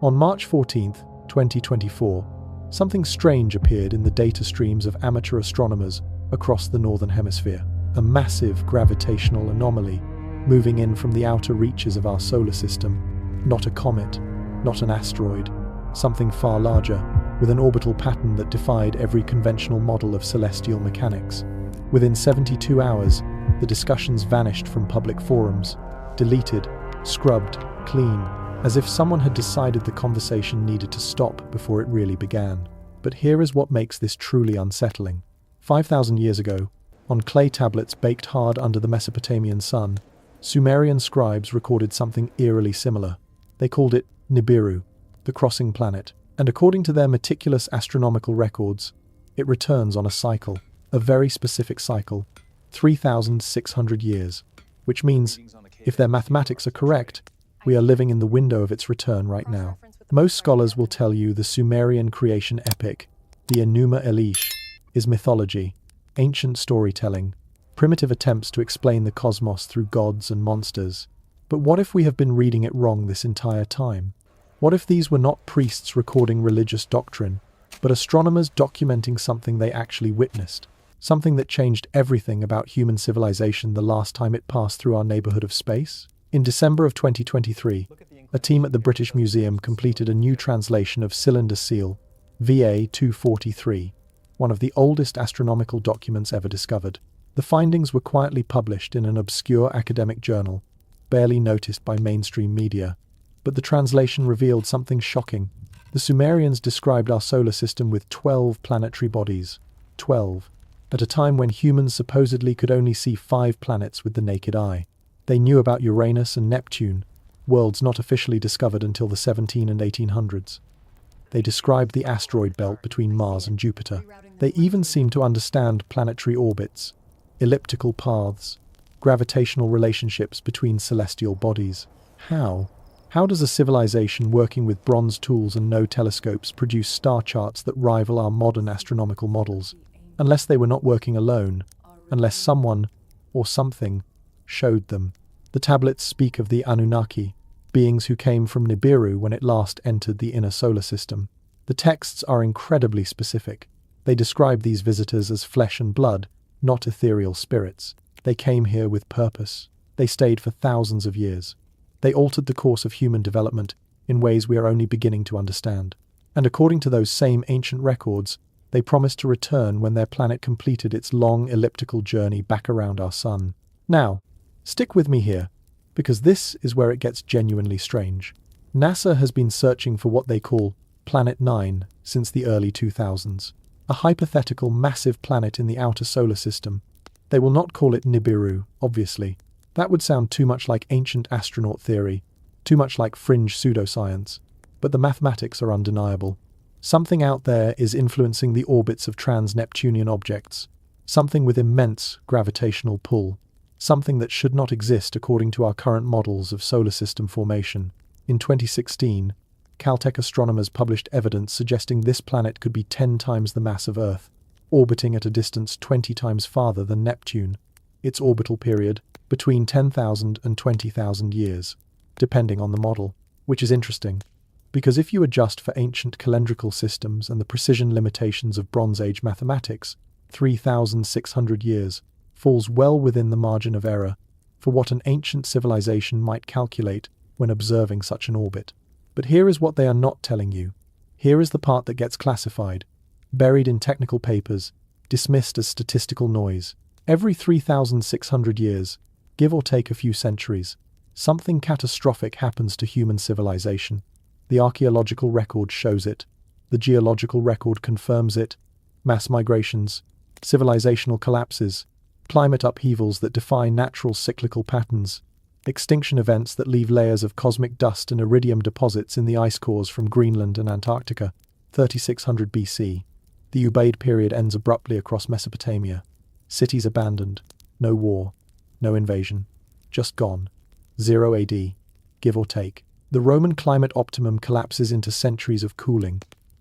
On March 14, 2024, something strange appeared in the data streams of amateur astronomers across the Northern Hemisphere. A massive gravitational anomaly moving in from the outer reaches of our solar system. Not a comet, not an asteroid, something far larger, with an orbital pattern that defied every conventional model of celestial mechanics. Within 72 hours, the discussions vanished from public forums, deleted, scrubbed, clean, as if someone had decided the conversation needed to stop before it really began. But here is what makes this truly unsettling. 5,000 years ago, on clay tablets baked hard under the Mesopotamian sun, Sumerian scribes recorded something eerily similar. They called it Nibiru, the crossing planet, and according to their meticulous astronomical records, it returns on a cycle, a very specific cycle, 3,600 years, which means, if their mathematics are correct, we are living in the window of its return right now. Most scholars will tell you the Sumerian creation epic, the Enuma Elish, is mythology, ancient storytelling, primitive attempts to explain the cosmos through gods and monsters. But what if we have been reading it wrong this entire time? What if these were not priests recording religious doctrine, but astronomers documenting something they actually witnessed? Something that changed everything about human civilization the last time it passed through our neighborhood of space? In December of 2023, a team at the British Museum completed a new translation of Cylinder Seal, VA 243, one of the oldest astronomical documents ever discovered. The findings were quietly published in an obscure academic journal, barely noticed by mainstream media. But the translation revealed something shocking. The Sumerians described our solar system with 12 planetary bodies. 12. At a time when humans supposedly could only see 5 planets with the naked eye. They knew about Uranus and Neptune, worlds not officially discovered until the 1700s and 1800s. They described the asteroid belt between Mars and Jupiter. They even seemed to understand planetary orbits, elliptical paths, gravitational relationships between celestial bodies. How? How does a civilization working with bronze tools and no telescopes produce star charts that rival our modern astronomical models? Unless they were not working alone, unless someone, or something, showed them. The tablets speak of the Anunnaki, beings who came from Nibiru when it last entered the inner solar system. The texts are incredibly specific. They describe these visitors as flesh and blood, not ethereal spirits. They came here with purpose. They stayed for thousands of years. They altered the course of human development in ways we are only beginning to understand. And according to those same ancient records, they promised to return when their planet completed its long elliptical journey back around our sun. Now, stick with me here, because this is where it gets genuinely strange. NASA has been searching for what they call Planet 9 since the early 2000s, a hypothetical massive planet in the outer solar system. They will not call it Nibiru, obviously. That would sound too much like ancient astronaut theory, too much like fringe pseudoscience. But the mathematics are undeniable. Something out there is influencing the orbits of trans-Neptunian objects, something with immense gravitational pull, something that should not exist according to our current models of solar system formation. In 2016, Caltech astronomers published evidence suggesting this planet could be 10 times the mass of Earth, orbiting at a distance 20 times farther than Neptune. Its orbital period, between 10,000 and 20,000 years, depending on the model, which is interesting, because if you adjust for ancient calendrical systems and the precision limitations of Bronze Age mathematics, 3,600 years falls well within the margin of error for what an ancient civilization might calculate when observing such an orbit. But here is what they are not telling you. Here is the part that gets classified, buried in technical papers, dismissed as statistical noise. Every 3,600 years, give or take a few centuries, something catastrophic happens to human civilization. The archaeological record shows it. The geological record confirms it. Mass migrations, civilizational collapses, climate upheavals that defy natural cyclical patterns, extinction events that leave layers of cosmic dust and iridium deposits in the ice cores from Greenland and Antarctica. 3600 BC. The Ubaid period ends abruptly across Mesopotamia. Cities abandoned. No war. No invasion. Just gone. 0 AD. Give or take. The Roman climate optimum collapses into centuries of cooling,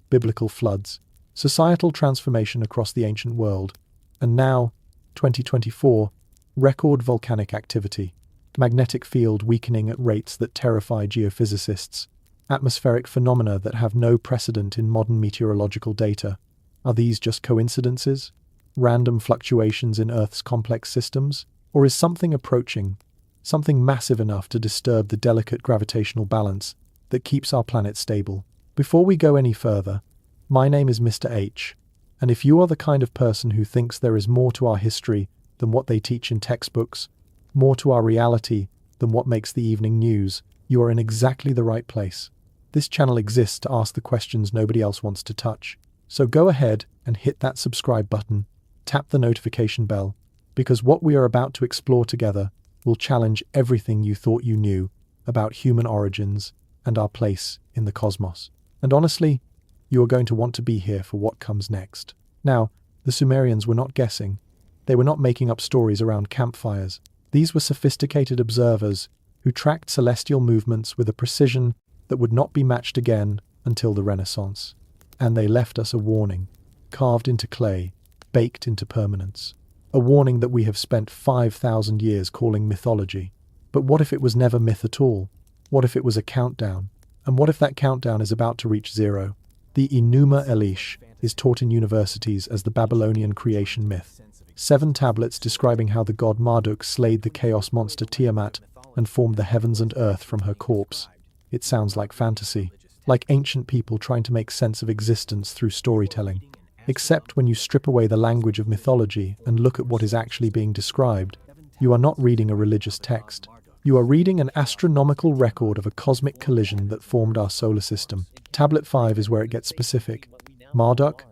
biblical floods, societal transformation across the ancient world, and now, 2024, record volcanic activity, magnetic field weakening at rates that terrify geophysicists, atmospheric phenomena that have no precedent in modern meteorological data. Are these just coincidences? Random fluctuations in Earth's complex systems? Or is something approaching? Something massive enough to disturb the delicate gravitational balance that keeps our planet stable? Before we go any further, my name is Mr. H, and if you are the kind of person who thinks there is more to our history than what they teach in textbooks, more to our reality than what makes the evening news, you are in exactly the right place. This channel exists to ask the questions nobody else wants to touch. So go ahead and hit that subscribe button, tap the notification bell, because what we are about to explore together will challenge everything you thought you knew about human origins and our place in the cosmos. And honestly, you are going to want to be here for what comes next. Now, the Sumerians were not guessing. They were not making up stories around campfires. These were sophisticated observers who tracked celestial movements with a precision that would not be matched again until the Renaissance. And they left us a warning, carved into clay, baked into permanence. A warning that we have spent 5,000 years calling mythology. But what if it was never myth at all? What if it was a countdown? And what if that countdown is about to reach zero? The Enuma Elish is taught in universities as the Babylonian creation myth. 7 tablets describing how the god Marduk slayed the chaos monster Tiamat and formed the heavens and earth from her corpse. It sounds like fantasy, like ancient people trying to make sense of existence through storytelling. Except when you strip away the language of mythology and look at what is actually being described, you are not reading a religious text. You are reading an astronomical record of a cosmic collision that formed our solar system. Tablet 5 is where it gets specific. Marduk,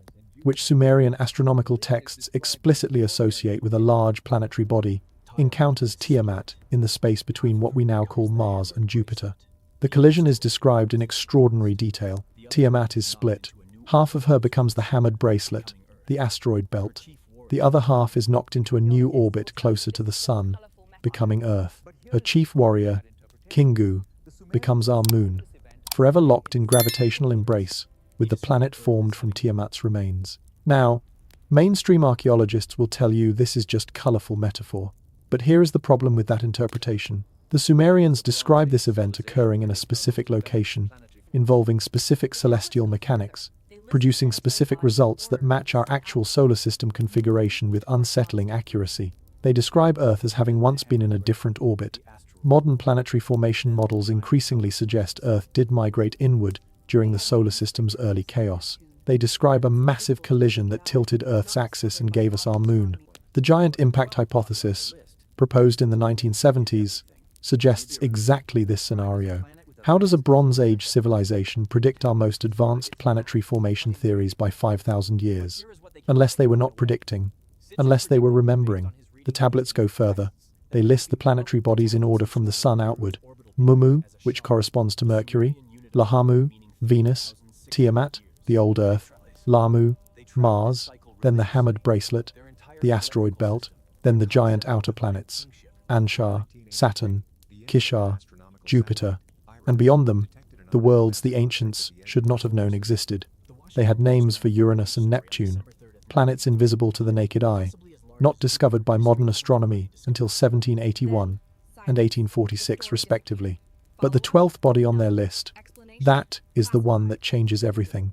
which Sumerian astronomical texts explicitly associate with a large planetary body, encounters Tiamat in the space between what we now call Mars and Jupiter. The collision is described in extraordinary detail. Tiamat is split. Half of her becomes the hammered bracelet, the asteroid belt. The other half is knocked into a new orbit closer to the Sun, becoming Earth. Her chief warrior, Kingu, becomes our moon, forever locked in gravitational embrace with the planet formed from Tiamat's remains. Now, mainstream archaeologists will tell you this is just colorful metaphor. But here is the problem with that interpretation. The Sumerians describe this event occurring in a specific location, involving specific celestial mechanics, producing specific results that match our actual solar system configuration with unsettling accuracy. They describe Earth as having once been in a different orbit. Modern planetary formation models increasingly suggest Earth did migrate inward during the solar system's early chaos. They describe a massive collision that tilted Earth's axis and gave us our moon. The giant impact hypothesis, proposed in the 1970s, suggests exactly this scenario. How does a Bronze Age civilization predict our most advanced planetary formation theories by 5,000 years? Unless they were not predicting, unless they were remembering. The tablets go further. They list the planetary bodies in order from the Sun outward. Mummu, which corresponds to Mercury, Lahamu, Venus, Tiamat, the old Earth, Lamu, Mars, then the hammered bracelet, the asteroid belt, then the giant outer planets, Anshar, Saturn, Kishar, Jupiter, and beyond them, the worlds the ancients should not have known existed. They had names for Uranus and Neptune, planets invisible to the naked eye, not discovered by modern astronomy until 1781 and 1846 respectively. But the 12th body on their list, that is the one that changes everything.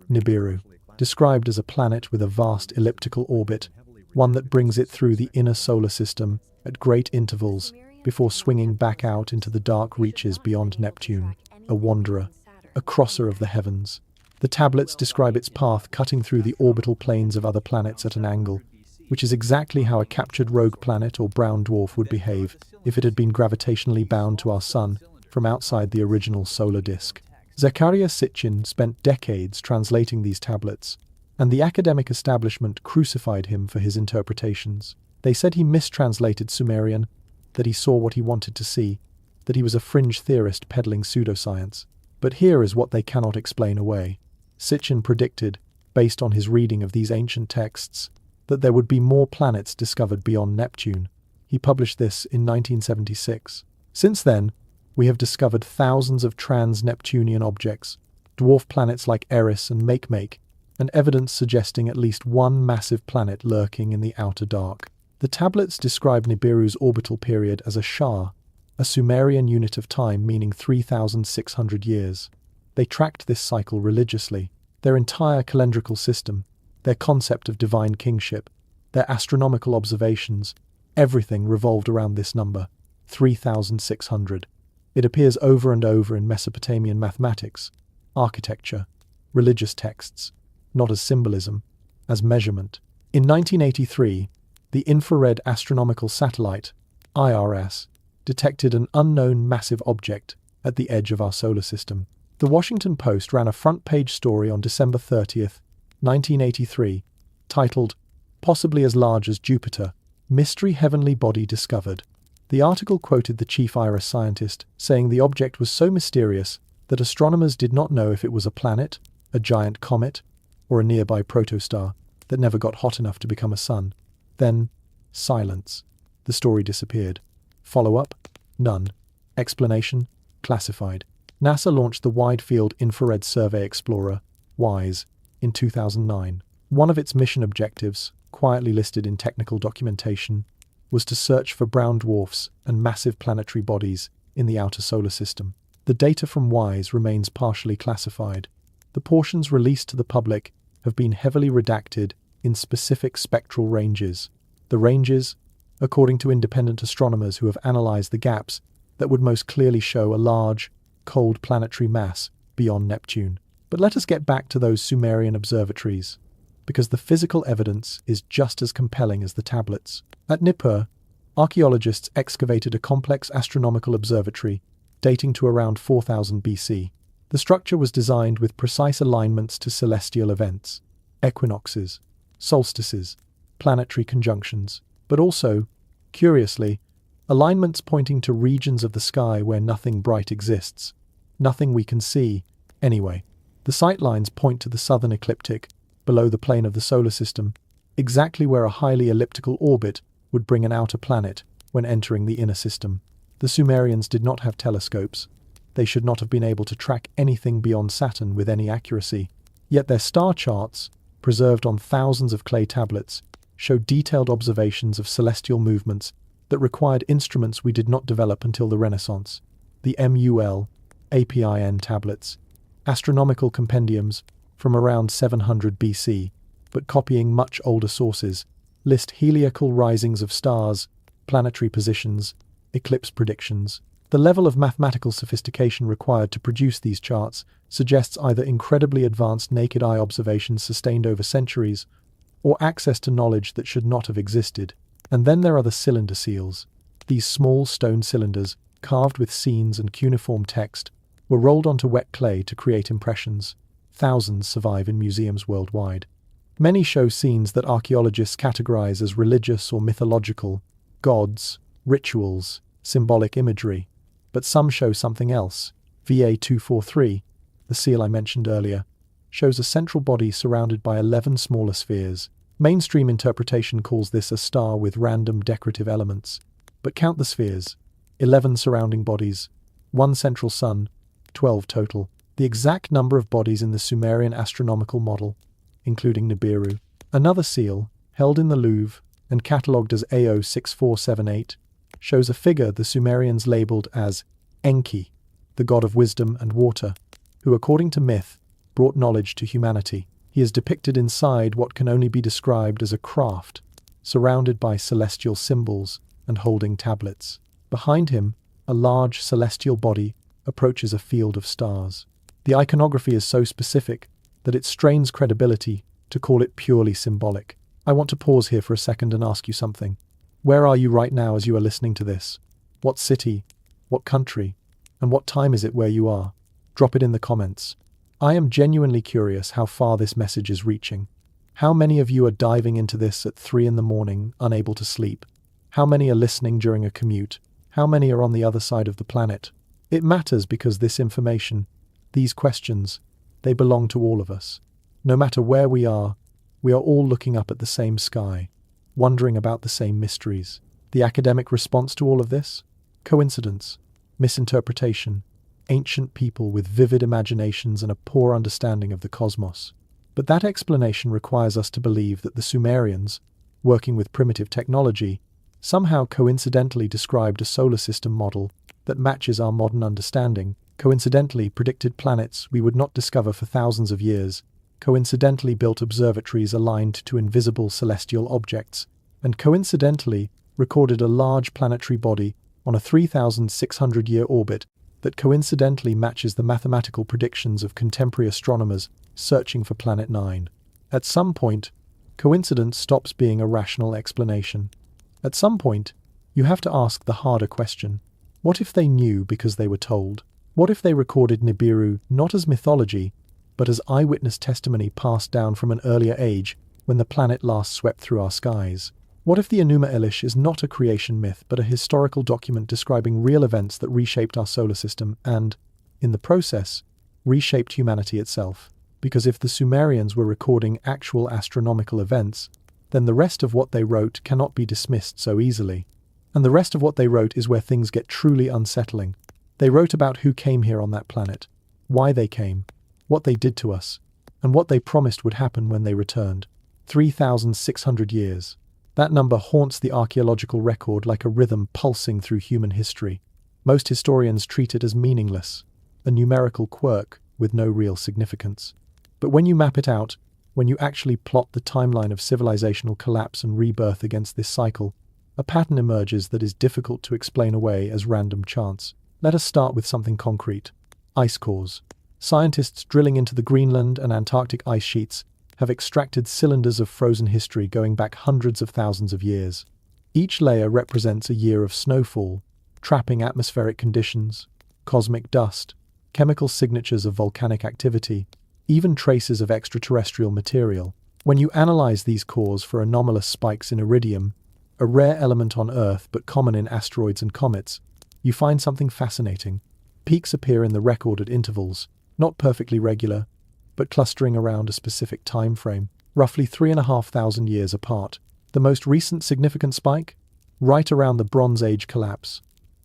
Nibiru, described as a planet with a vast elliptical orbit, one that brings it through the inner solar system at great intervals before swinging back out into the dark reaches beyond Neptune, a wanderer, a crosser of the heavens. The tablets describe its path cutting through the orbital planes of other planets at an angle, which is exactly how a captured rogue planet or brown dwarf would behave if it had been gravitationally bound to our Sun from outside the original solar disk. Zecharia Sitchin spent decades translating these tablets, and the academic establishment crucified him for his interpretations. They said he mistranslated Sumerian, that he saw what he wanted to see, that he was a fringe theorist peddling pseudoscience. But here is what they cannot explain away. Sitchin predicted, based on his reading of these ancient texts, that there would be more planets discovered beyond Neptune. He published this in 1976. Since then, we have discovered thousands of trans-Neptunian objects, dwarf planets like Eris and Makemake, and evidence suggesting at least one massive planet lurking in the outer dark. The tablets describe Nibiru's orbital period as a Shah, a Sumerian unit of time meaning 3,600 years. They tracked this cycle religiously. Their entire calendrical system, their concept of divine kingship, their astronomical observations, everything revolved around this number, 3,600. It appears over and over in Mesopotamian mathematics, architecture, religious texts, not as symbolism, as measurement. In 1983, the Infrared Astronomical Satellite, IRS, detected an unknown massive object at the edge of our solar system. The Washington Post ran a front-page story on December 30th, 1983, titled, "Possibly as large as Jupiter, Mystery Heavenly Body Discovered." The article quoted the chief IRS scientist, saying the object was so mysterious that astronomers did not know if it was a planet, a giant comet, or a nearby protostar that never got hot enough to become a sun. Then, silence. The story disappeared. Follow-up? None. Explanation? Classified. NASA launched the Wide Field Infrared Survey Explorer, WISE, in 2009. One of its mission objectives, quietly listed in technical documentation, was to search for brown dwarfs and massive planetary bodies in the outer solar system. The data from WISE remains partially classified. The portions released to the public have been heavily redacted in specific spectral ranges. The ranges, according to independent astronomers who have analyzed the gaps that would most clearly show a large, cold planetary mass beyond Neptune. But let us get back to those Sumerian observatories, because the physical evidence is just as compelling as the tablets. At Nippur, archaeologists excavated a complex astronomical observatory dating to around 4000 BC. The structure was designed with precise alignments to celestial events, equinoxes, solstices, planetary conjunctions, but also, curiously, alignments pointing to regions of the sky where nothing bright exists. Nothing we can see, anyway. The sightlines point to the southern ecliptic, below the plane of the solar system, exactly where a highly elliptical orbit would bring an outer planet when entering the inner system. The Sumerians did not have telescopes. They should not have been able to track anything beyond Saturn with any accuracy. Yet their star charts, preserved on thousands of clay tablets, show detailed observations of celestial movements that required instruments we did not develop until the Renaissance. The MUL, APIN tablets, astronomical compendiums from around 700 BC, but copying much older sources, list heliacal risings of stars, planetary positions, eclipse predictions. The level of mathematical sophistication required to produce these charts suggests either incredibly advanced naked eye observations sustained over centuries, or access to knowledge that should not have existed. And then there are the cylinder seals. These small stone cylinders, carved with scenes and cuneiform text, were rolled onto wet clay to create impressions. Thousands survive in museums worldwide. Many show scenes that archaeologists categorize as religious or mythological, gods, rituals, symbolic imagery. But some show something else. VA243, the seal I mentioned earlier, shows a central body surrounded by 11 smaller spheres. Mainstream interpretation calls this a star with random decorative elements. But count the spheres. 11 surrounding bodies, 1 central sun, 12 total. The exact number of bodies in the Sumerian astronomical model, including Nibiru. Another seal, held in the Louvre and catalogued as AO6478, shows a figure the Sumerians labeled as Enki, the god of wisdom and water, who, according to myth, brought knowledge to humanity. He is depicted inside what can only be described as a craft, surrounded by celestial symbols and holding tablets. Behind him, a large celestial body approaches a field of stars. The iconography is so specific that it strains credibility to call it purely symbolic. I want to pause here for a second and ask you something. Where are you right now as you are listening to this? What city? What country? And what time is it where you are? Drop it in the comments. I am genuinely curious how far this message is reaching. How many of you are diving into this at 3 in the morning, unable to sleep? How many are listening during a commute? How many are on the other side of the planet? It matters because this information, these questions, they belong to all of us. No matter where we are all looking up at the same sky, wondering about the same mysteries. The academic response to all of this? Coincidence, misinterpretation, ancient people with vivid imaginations and a poor understanding of the cosmos. But that explanation requires us to believe that the Sumerians, working with primitive technology, somehow coincidentally described a solar system model that matches our modern understanding coincidentally predicted planets we would not discover for thousands of years, coincidentally built observatories aligned to invisible celestial objects, and coincidentally recorded a large planetary body on a 3,600-year orbit that coincidentally matches the mathematical predictions of contemporary astronomers searching for Planet 9. At some point, coincidence stops being a rational explanation. At some point, you have to ask the harder question. What if they knew because they were told? What if they recorded Nibiru not as mythology, but as eyewitness testimony passed down from an earlier age when the planet last swept through our skies? What if the Enuma Elish is not a creation myth but a historical document describing real events that reshaped our solar system and, in the process, reshaped humanity itself? Because if the Sumerians were recording actual astronomical events, then the rest of what they wrote cannot be dismissed so easily. And the rest of what they wrote is where things get truly unsettling. They wrote about who came here on that planet, why they came, what they did to us, and what they promised would happen when they returned. 3,600 years. That number haunts the archaeological record like a rhythm pulsing through human history. Most historians treat it as meaningless, a numerical quirk with no real significance. But when you map it out, when you actually plot the timeline of civilizational collapse and rebirth against this cycle, a pattern emerges that is difficult to explain away as random chance. Let us start with something concrete. Ice cores. Scientists drilling into the Greenland and Antarctic ice sheets have extracted cylinders of frozen history going back hundreds of thousands of years. Each layer represents a year of snowfall, trapping atmospheric conditions, cosmic dust, chemical signatures of volcanic activity, even traces of extraterrestrial material. When you analyze these cores for anomalous spikes in iridium, a rare element on Earth but common in asteroids and comets, you find something fascinating. Peaks appear in the record at intervals, not perfectly regular, but clustering around a specific time frame, roughly 3,500 years apart. The most recent significant spike? Right around the Bronze Age collapse,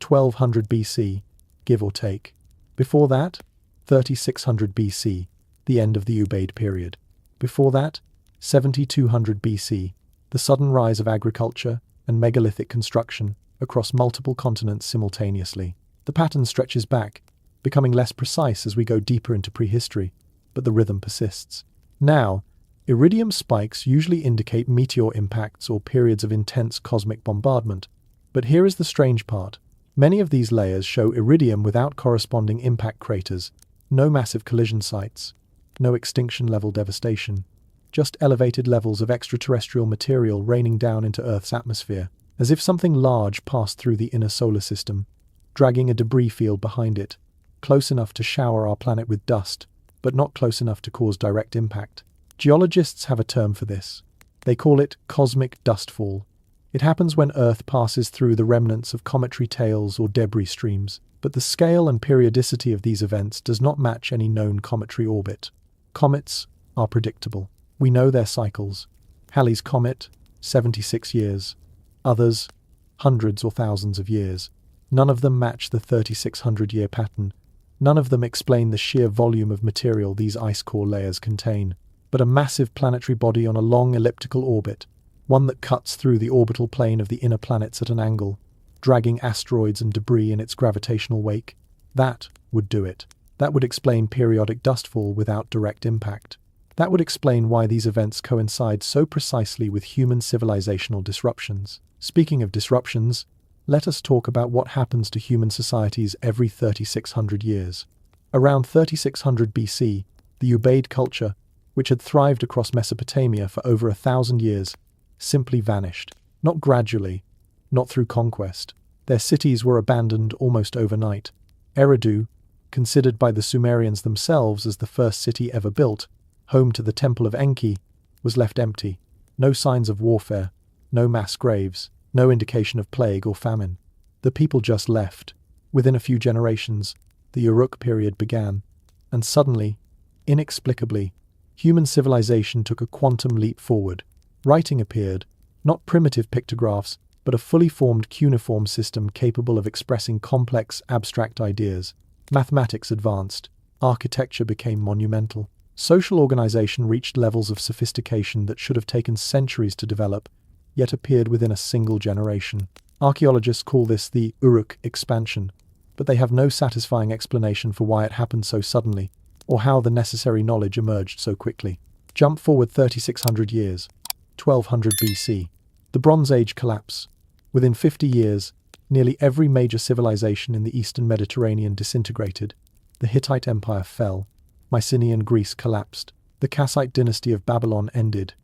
1200 BC, give or take. Before that, 3600 BC, the end of the Ubaid period. Before that, 7200 BC, the sudden rise of agriculture and megalithic construction across multiple continents simultaneously. The pattern stretches back, becoming less precise as we go deeper into prehistory, but the rhythm persists. Now, iridium spikes usually indicate meteor impacts or periods of intense cosmic bombardment. But here is the strange part. Many of these layers show iridium without corresponding impact craters, no massive collision sites, no extinction-level devastation, just elevated levels of extraterrestrial material raining down into Earth's atmosphere, as if something large passed through the inner solar system, dragging a debris field behind it, close enough to shower our planet with dust, but not close enough to cause direct impact. Geologists have a term for this. They call it cosmic dustfall. It happens when Earth passes through the remnants of cometary tails or debris streams, but the scale and periodicity of these events does not match any known cometary orbit. Comets are predictable. We know their cycles. Halley's Comet, 76 years. Others, hundreds or thousands of years. None of them match the 3,600-year pattern. None of them explain the sheer volume of material these ice core layers contain. But a massive planetary body on a long elliptical orbit, one that cuts through the orbital plane of the inner planets at an angle, dragging asteroids and debris in its gravitational wake, that would do it. That would explain periodic dustfall without direct impact. That would explain why these events coincide so precisely with human civilizational disruptions. Speaking of disruptions, let us talk about what happens to human societies every 3,600 years. Around 3600 BC, the Ubaid culture, which had thrived across Mesopotamia for over 1,000 years, simply vanished. Not gradually, not through conquest. Their cities were abandoned almost overnight. Eridu, considered by the Sumerians themselves as the first city ever built, home to the Temple of Enki, was left empty. No signs of warfare, no mass graves, no indication of plague or famine. The people just left. Within a few generations, the Uruk period began, and suddenly, inexplicably, human civilization took a quantum leap forward. Writing appeared, not primitive pictographs, but a fully formed cuneiform system capable of expressing complex, abstract ideas. Mathematics advanced. Architecture became monumental. Social organization reached levels of sophistication that should have taken centuries to develop, yet appeared within a single generation. Archaeologists call this the Uruk expansion, but they have no satisfying explanation for why it happened so suddenly, or how the necessary knowledge emerged so quickly. Jump forward 3,600 years, 1200 BC. The Bronze Age collapse. Within 50 years, nearly every major civilization in the eastern Mediterranean disintegrated. The Hittite Empire fell. Mycenaean Greece collapsed. The Kassite dynasty of Babylon ended.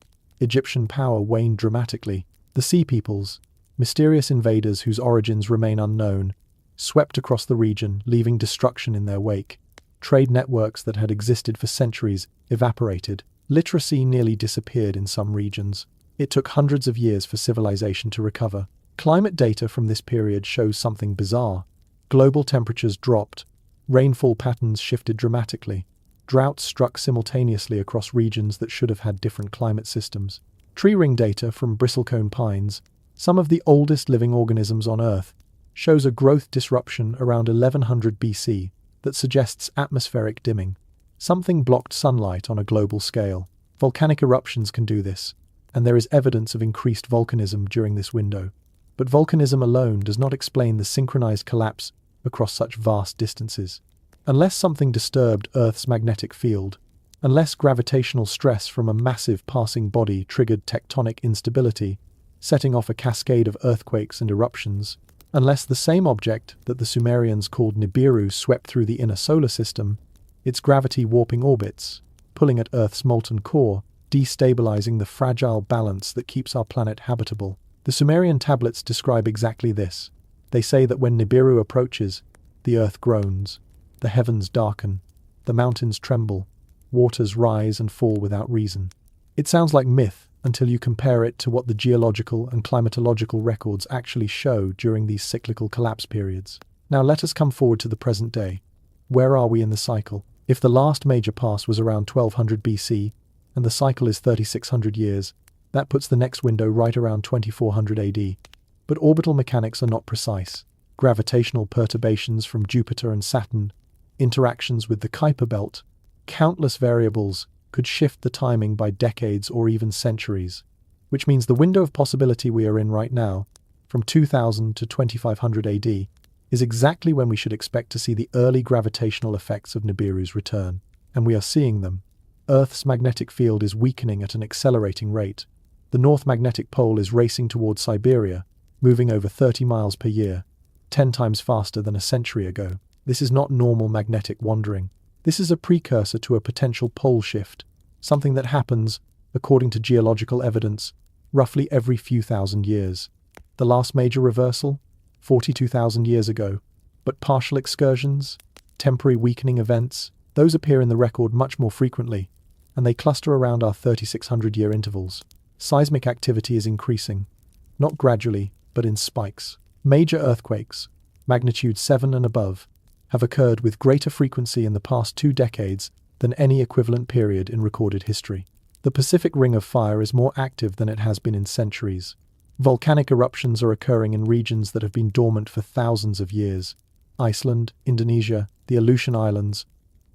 Egyptian power waned dramatically. The Sea Peoples, mysterious invaders whose origins remain unknown, swept across the region, leaving destruction in their wake. Trade networks that had existed for centuries evaporated. Literacy nearly disappeared in some regions. It took hundreds of years for civilization to recover. Climate data from this period shows something bizarre. Global temperatures dropped. Rainfall patterns shifted dramatically. Droughts struck simultaneously across regions that should have had different climate systems. Tree ring data from bristlecone pines, some of the oldest living organisms on Earth, shows a growth disruption around 1100 BC that suggests atmospheric dimming. Something blocked sunlight on a global scale. Volcanic eruptions can do this, and there is evidence of increased volcanism during this window. But volcanism alone does not explain the synchronized collapse across such vast distances. Unless something disturbed Earth's magnetic field, unless gravitational stress from a massive passing body triggered tectonic instability, setting off a cascade of earthquakes and eruptions, unless the same object that the Sumerians called Nibiru swept through the inner solar system, its gravity warping orbits, pulling at Earth's molten core, destabilizing the fragile balance that keeps our planet habitable. The Sumerian tablets describe exactly this. They say that when Nibiru approaches, the earth groans, the heavens darken, the mountains tremble, waters rise and fall without reason. It sounds like myth until you compare it to what the geological and climatological records actually show during these cyclical collapse periods. Now let us come forward to the present day. Where are we in the cycle? If the last major pass was around 1200 BC, and the cycle is 3,600 years, that puts the next window right around 2400 AD. But orbital mechanics are not precise. Gravitational perturbations from Jupiter and Saturn, interactions with the Kuiper belt, countless variables could shift the timing by decades or even centuries, which means the window of possibility we are in right now, from 2000 to 2500 AD, is exactly when we should expect to see the early gravitational effects of Nibiru's return. And we are seeing them. Earth's magnetic field is weakening at an accelerating rate. The North Magnetic Pole is racing towards Siberia, moving over 30 miles per year, 10 times faster than a century ago. This is not normal magnetic wandering. This is a precursor to a potential pole shift, something that happens, according to geological evidence, roughly every few thousand years. The last major reversal? 42,000 years ago. But partial excursions, temporary weakening events, those appear in the record much more frequently, and they cluster around our 3,600-year intervals. Seismic activity is increasing, not gradually, but in spikes. Major earthquakes, magnitude 7 and above, have occurred with greater frequency in the past 2 decades than any equivalent period in recorded history. The Pacific Ring of Fire is more active than it has been in centuries. Volcanic eruptions are occurring in regions that have been dormant for thousands of years. Iceland, Indonesia, the Aleutian Islands,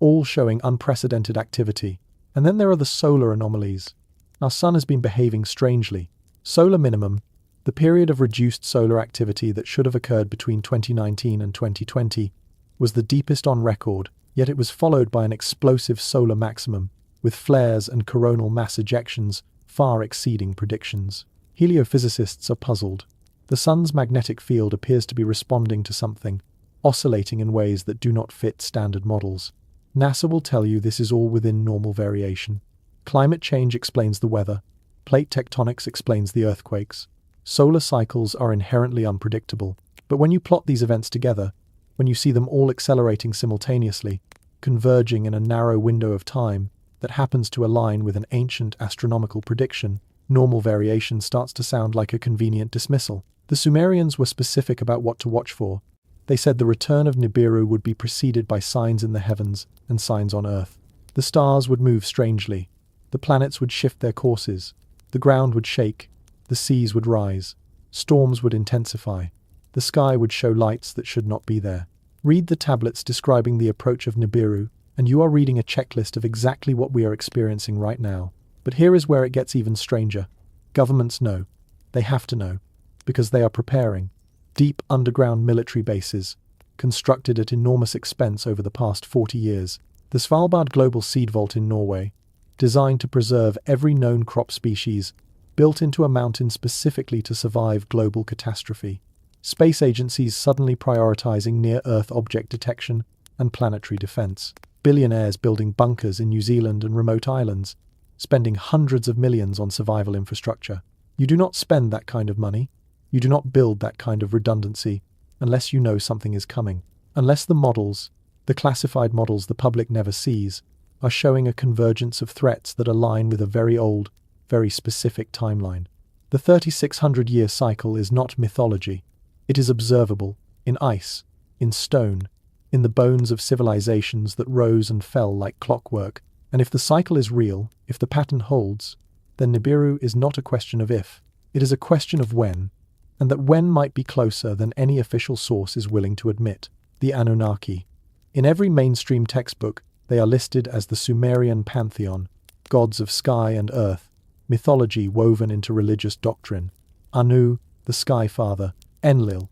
all showing unprecedented activity. And then there are the solar anomalies. Our sun has been behaving strangely. Solar minimum, the period of reduced solar activity that should have occurred between 2019 and 2020, was the deepest on record, yet it was followed by an explosive solar maximum, with flares and coronal mass ejections far exceeding predictions. Heliophysicists are puzzled. The sun's magnetic field appears to be responding to something, oscillating in ways that do not fit standard models. NASA will tell you this is all within normal variation. Climate change explains the weather. Plate tectonics explains the earthquakes. Solar cycles are inherently unpredictable. But when you plot these events together, when you see them all accelerating simultaneously, converging in a narrow window of time that happens to align with an ancient astronomical prediction, normal variation starts to sound like a convenient dismissal. The Sumerians were specific about what to watch for. They said the return of Nibiru would be preceded by signs in the heavens and signs on Earth. The stars would move strangely. The planets would shift their courses. The ground would shake. The seas would rise. Storms would intensify. The sky would show lights that should not be there. Read the tablets describing the approach of Nibiru, and you are reading a checklist of exactly what we are experiencing right now. But here is where it gets even stranger. Governments know. They have to know. Because they are preparing. Deep underground military bases, constructed at enormous expense over the past 40 years. The Svalbard Global Seed Vault in Norway, designed to preserve every known crop species, built into a mountain specifically to survive global catastrophe. Space agencies suddenly prioritizing near-Earth object detection and planetary defense. Billionaires building bunkers in New Zealand and remote islands, spending hundreds of millions on survival infrastructure. You do not spend that kind of money. You do not build that kind of redundancy unless you know something is coming. Unless the models, the classified models the public never sees, are showing a convergence of threats that align with a very old, very specific timeline. The 3,600-year cycle is not mythology. It is observable, in ice, in stone, in the bones of civilizations that rose and fell like clockwork. And if the cycle is real, if the pattern holds, then Nibiru is not a question of if, it is a question of when, and that when might be closer than any official source is willing to admit. The Anunnaki. In every mainstream textbook, they are listed as the Sumerian pantheon, gods of sky and earth, mythology woven into religious doctrine. Anu, the sky father; Enlil,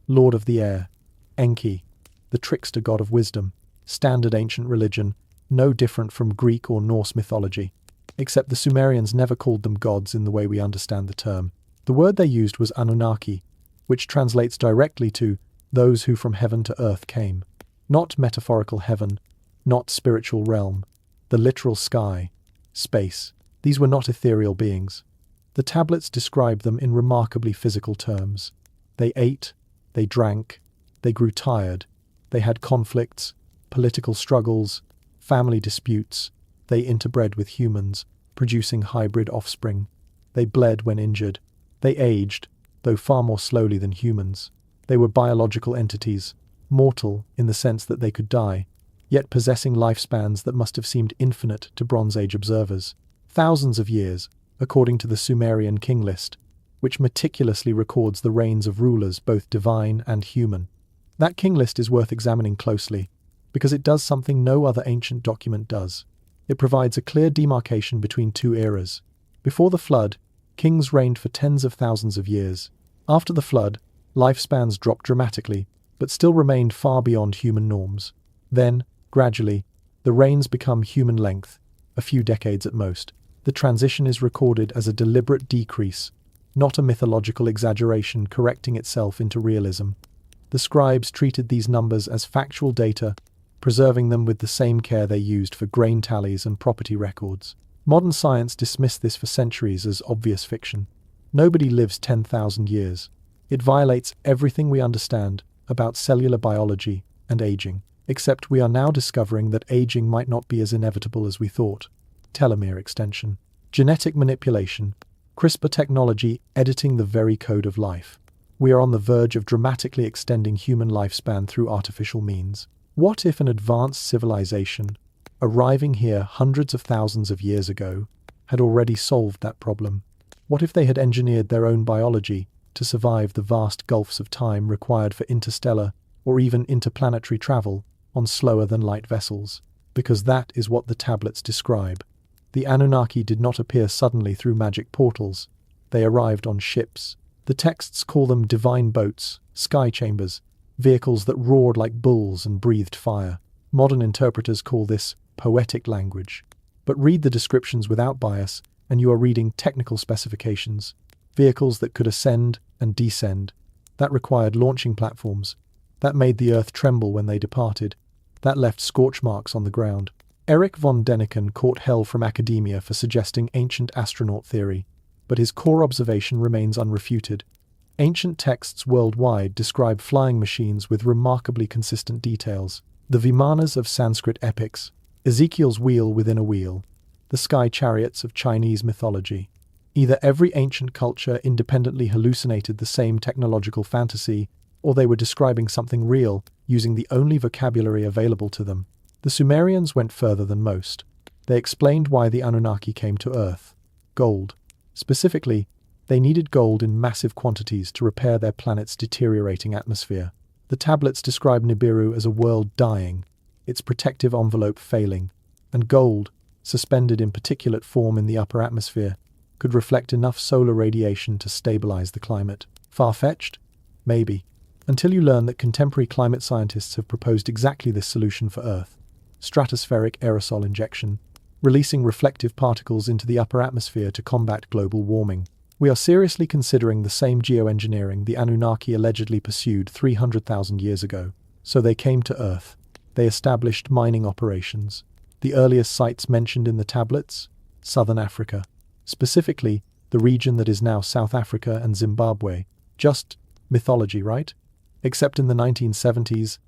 lord of the air; Enki, the trickster god of wisdom. Standard ancient religion, no different from Greek or Norse mythology, except the Sumerians never called them gods in the way we understand the term. The word they used was Anunnaki, which translates directly to those who from heaven to earth came. Not metaphorical heaven, not spiritual realm, the literal sky, space. These were not ethereal beings. The tablets describe them in remarkably physical terms. They ate, they drank, they grew tired, they had conflicts, political struggles, family disputes, they interbred with humans, producing hybrid offspring. They bled when injured. They aged, though far more slowly than humans. They were biological entities, mortal in the sense that they could die, yet possessing lifespans that must have seemed infinite to Bronze Age observers. Thousands of years, according to the Sumerian king list, which meticulously records the reigns of rulers both divine and human. That king list is worth examining closely, because it does something no other ancient document does. It provides a clear demarcation between two eras. Before the flood, kings reigned for tens of thousands of years. After the flood, lifespans dropped dramatically, but still remained far beyond human norms. Then, gradually, the reigns become human length, a few decades at most. The transition is recorded as a deliberate decrease, not a mythological exaggeration correcting itself into realism. The scribes treated these numbers as factual data, preserving them with the same care they used for grain tallies and property records. Modern science dismissed this for centuries as obvious fiction. Nobody lives 10,000 years. It violates everything we understand about cellular biology and aging, except we are now discovering that aging might not be as inevitable as we thought. Telomere extension, genetic manipulation, CRISPR technology editing the very code of life. We are on the verge of dramatically extending human lifespan through artificial means. What if an advanced civilization, arriving here hundreds of thousands of years ago, had already solved that problem? What if they had engineered their own biology to survive the vast gulfs of time required for interstellar or even interplanetary travel on slower-than-light vessels? Because that is what the tablets describe. The Anunnaki did not appear suddenly through magic portals. They arrived on ships. The texts call them divine boats, sky chambers, vehicles that roared like bulls and breathed fire. Modern interpreters call this poetic language. But read the descriptions without bias, and you are reading technical specifications. Vehicles that could ascend and descend. That required launching platforms. That made the earth tremble when they departed. That left scorch marks on the ground. Erich von Däniken caught hell from academia for suggesting ancient astronaut theory, but his core observation remains unrefuted. Ancient texts worldwide describe flying machines with remarkably consistent details. The Vimanas of Sanskrit epics, Ezekiel's wheel within a wheel, the sky chariots of Chinese mythology. Either every ancient culture independently hallucinated the same technological fantasy, or they were describing something real, using the only vocabulary available to them. The Sumerians went further than most. They explained why the Anunnaki came to Earth. Gold. Specifically, they needed gold in massive quantities to repair their planet's deteriorating atmosphere. The tablets describe Nibiru as a world dying, its protective envelope failing, and gold, suspended in particulate form in the upper atmosphere, could reflect enough solar radiation to stabilize the climate. Far-fetched? Maybe. until you learn that contemporary climate scientists have proposed exactly this solution for Earth: stratospheric aerosol injection, releasing reflective particles into the upper atmosphere to combat global warming. We are seriously considering the same geoengineering the Anunnaki allegedly pursued 300,000 years ago. So they came to Earth. They established mining operations. The earliest sites mentioned in the tablets? Southern Africa. Specifically, the region that is now South Africa and Zimbabwe. Just mythology, right? Except in the 1970s,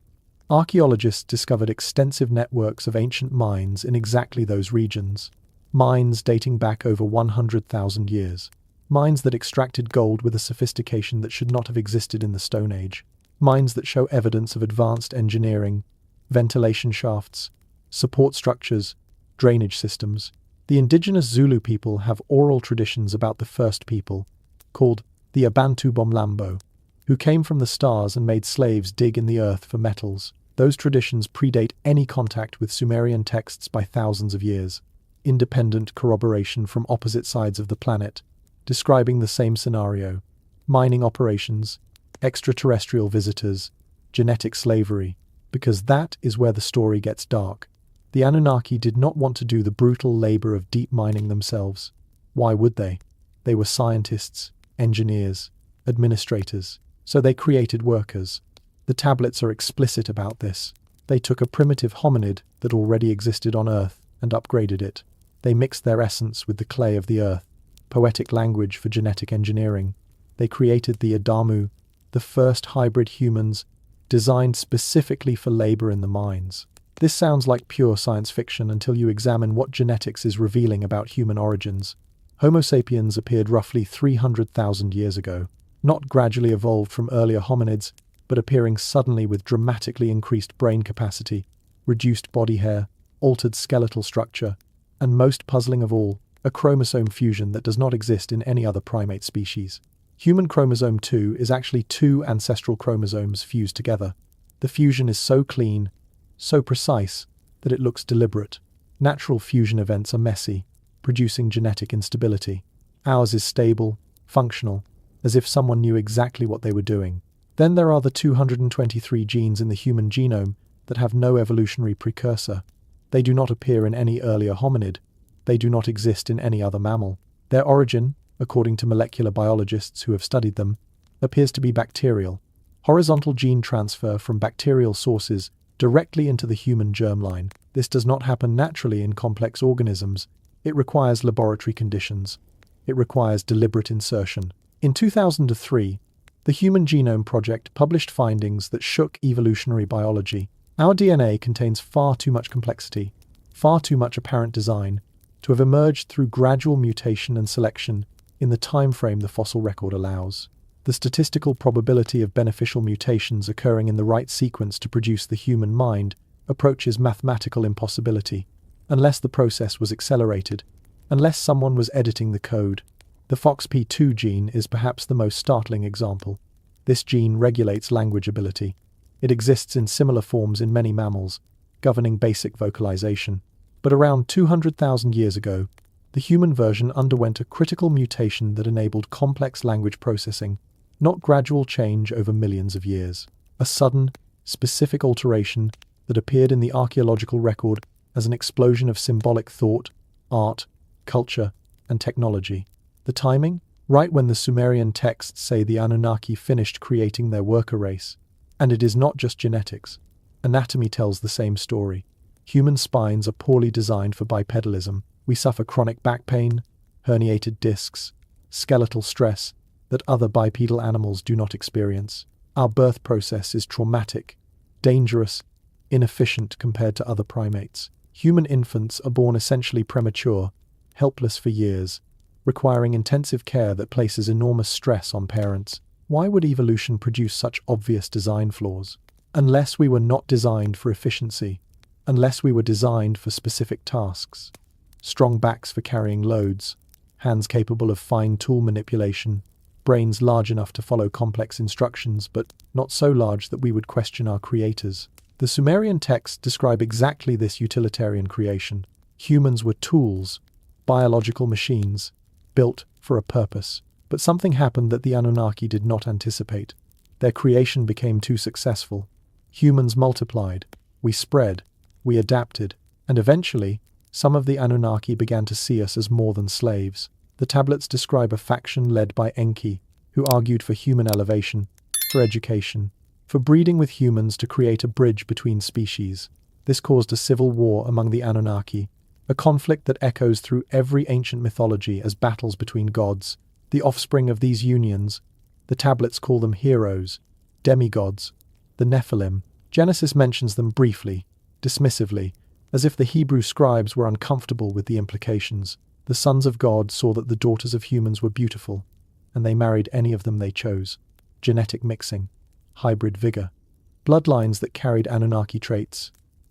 archaeologists discovered extensive networks of ancient mines in exactly those regions. Mines dating back over 100,000 years. Mines that extracted gold with a sophistication that should not have existed in the Stone Age. Mines that show evidence of advanced engineering, ventilation shafts, support structures, drainage systems. The indigenous Zulu people have oral traditions about the first people, called the Abantu Bomlambo, who came from the stars and made slaves dig in the earth for metals. Those traditions predate any contact with Sumerian texts by thousands of years. Independent corroboration from opposite sides of the planet, describing the same scenario: mining operations, extraterrestrial visitors, genetic slavery, because that is where the story gets dark. The Anunnaki did not want to do the brutal labor of deep mining themselves. Why would they? They were scientists, engineers, administrators, so they created workers. The tablets are explicit about this. They took a primitive hominid that already existed on Earth and upgraded it. They mixed their essence with the clay of the Earth, poetic language for genetic engineering. They created the Adamu, the first hybrid humans, designed specifically for labor in the mines. This sounds like pure science fiction until you examine what genetics is revealing about human origins. Homo sapiens appeared roughly 300,000 years ago, not gradually evolved from earlier hominids, but appearing suddenly with dramatically increased brain capacity, reduced body hair, altered skeletal structure, and most puzzling of all, a chromosome fusion that does not exist in any other primate species. Human chromosome 2 is actually two ancestral chromosomes fused together. The fusion is so clean, so precise, that it looks deliberate. Natural fusion events are messy, producing genetic instability. Ours is stable, functional, as if someone knew exactly what they were doing. Then there are the 223 genes in the human genome that have no evolutionary precursor. They do not appear in any earlier hominid. They do not exist in any other mammal. Their origin, according to molecular biologists who have studied them, appears to be bacterial. Horizontal gene transfer from bacterial sources directly into the human germline. This does not happen naturally in complex organisms. It requires laboratory conditions. It requires deliberate insertion. In 2003, the Human Genome Project published findings that shook evolutionary biology. Our DNA contains far too much complexity, far too much apparent design, to have emerged through gradual mutation and selection in the time frame the fossil record allows. The statistical probability of beneficial mutations occurring in the right sequence to produce the human mind approaches mathematical impossibility, unless the process was accelerated, unless someone was editing the code. The FOXP2 gene is perhaps the most startling example. This gene regulates language ability. It exists in similar forms in many mammals, governing basic vocalization. But around 200,000 years ago, the human version underwent a critical mutation that enabled complex language processing, not gradual change over millions of years. A sudden, specific alteration that appeared in the archaeological record as an explosion of symbolic thought, art, culture, and technology. The timing? Right when the Sumerian texts say the Anunnaki finished creating their worker race. And it is not just genetics. Anatomy tells the same story. Human spines are poorly designed for bipedalism. We suffer chronic back pain, herniated discs, skeletal stress that other bipedal animals do not experience. Our birth process is traumatic, dangerous, inefficient compared to other primates. Human infants are born essentially premature, helpless for years, requiring intensive care that places enormous stress on parents. Why would evolution produce such obvious design flaws? Unless we were not designed for efficiency, unless we were designed for specific tasks. Strong backs for carrying loads, hands capable of fine tool manipulation, brains large enough to follow complex instructions, but not so large that we would question our creators. The Sumerian texts describe exactly this utilitarian creation. Humans were tools, biological machines, built for a purpose. But something happened that the Anunnaki did not anticipate. Their creation became too successful. Humans multiplied, we spread, we adapted, and eventually, some of the Anunnaki began to see us as more than slaves. The tablets describe a faction led by Enki, who argued for human elevation, for education, for breeding with humans to create a bridge between species. This caused a civil war among the Anunnaki, a conflict that echoes through every ancient mythology as battles between gods. The offspring of these unions, the tablets call them heroes, demigods, the Nephilim. Genesis mentions them briefly, dismissively, as if the Hebrew scribes were uncomfortable with the implications. The sons of God saw that the daughters of humans were beautiful, and they married any of them they chose. Genetic mixing, hybrid vigor, bloodlines that carried Anunnaki traits,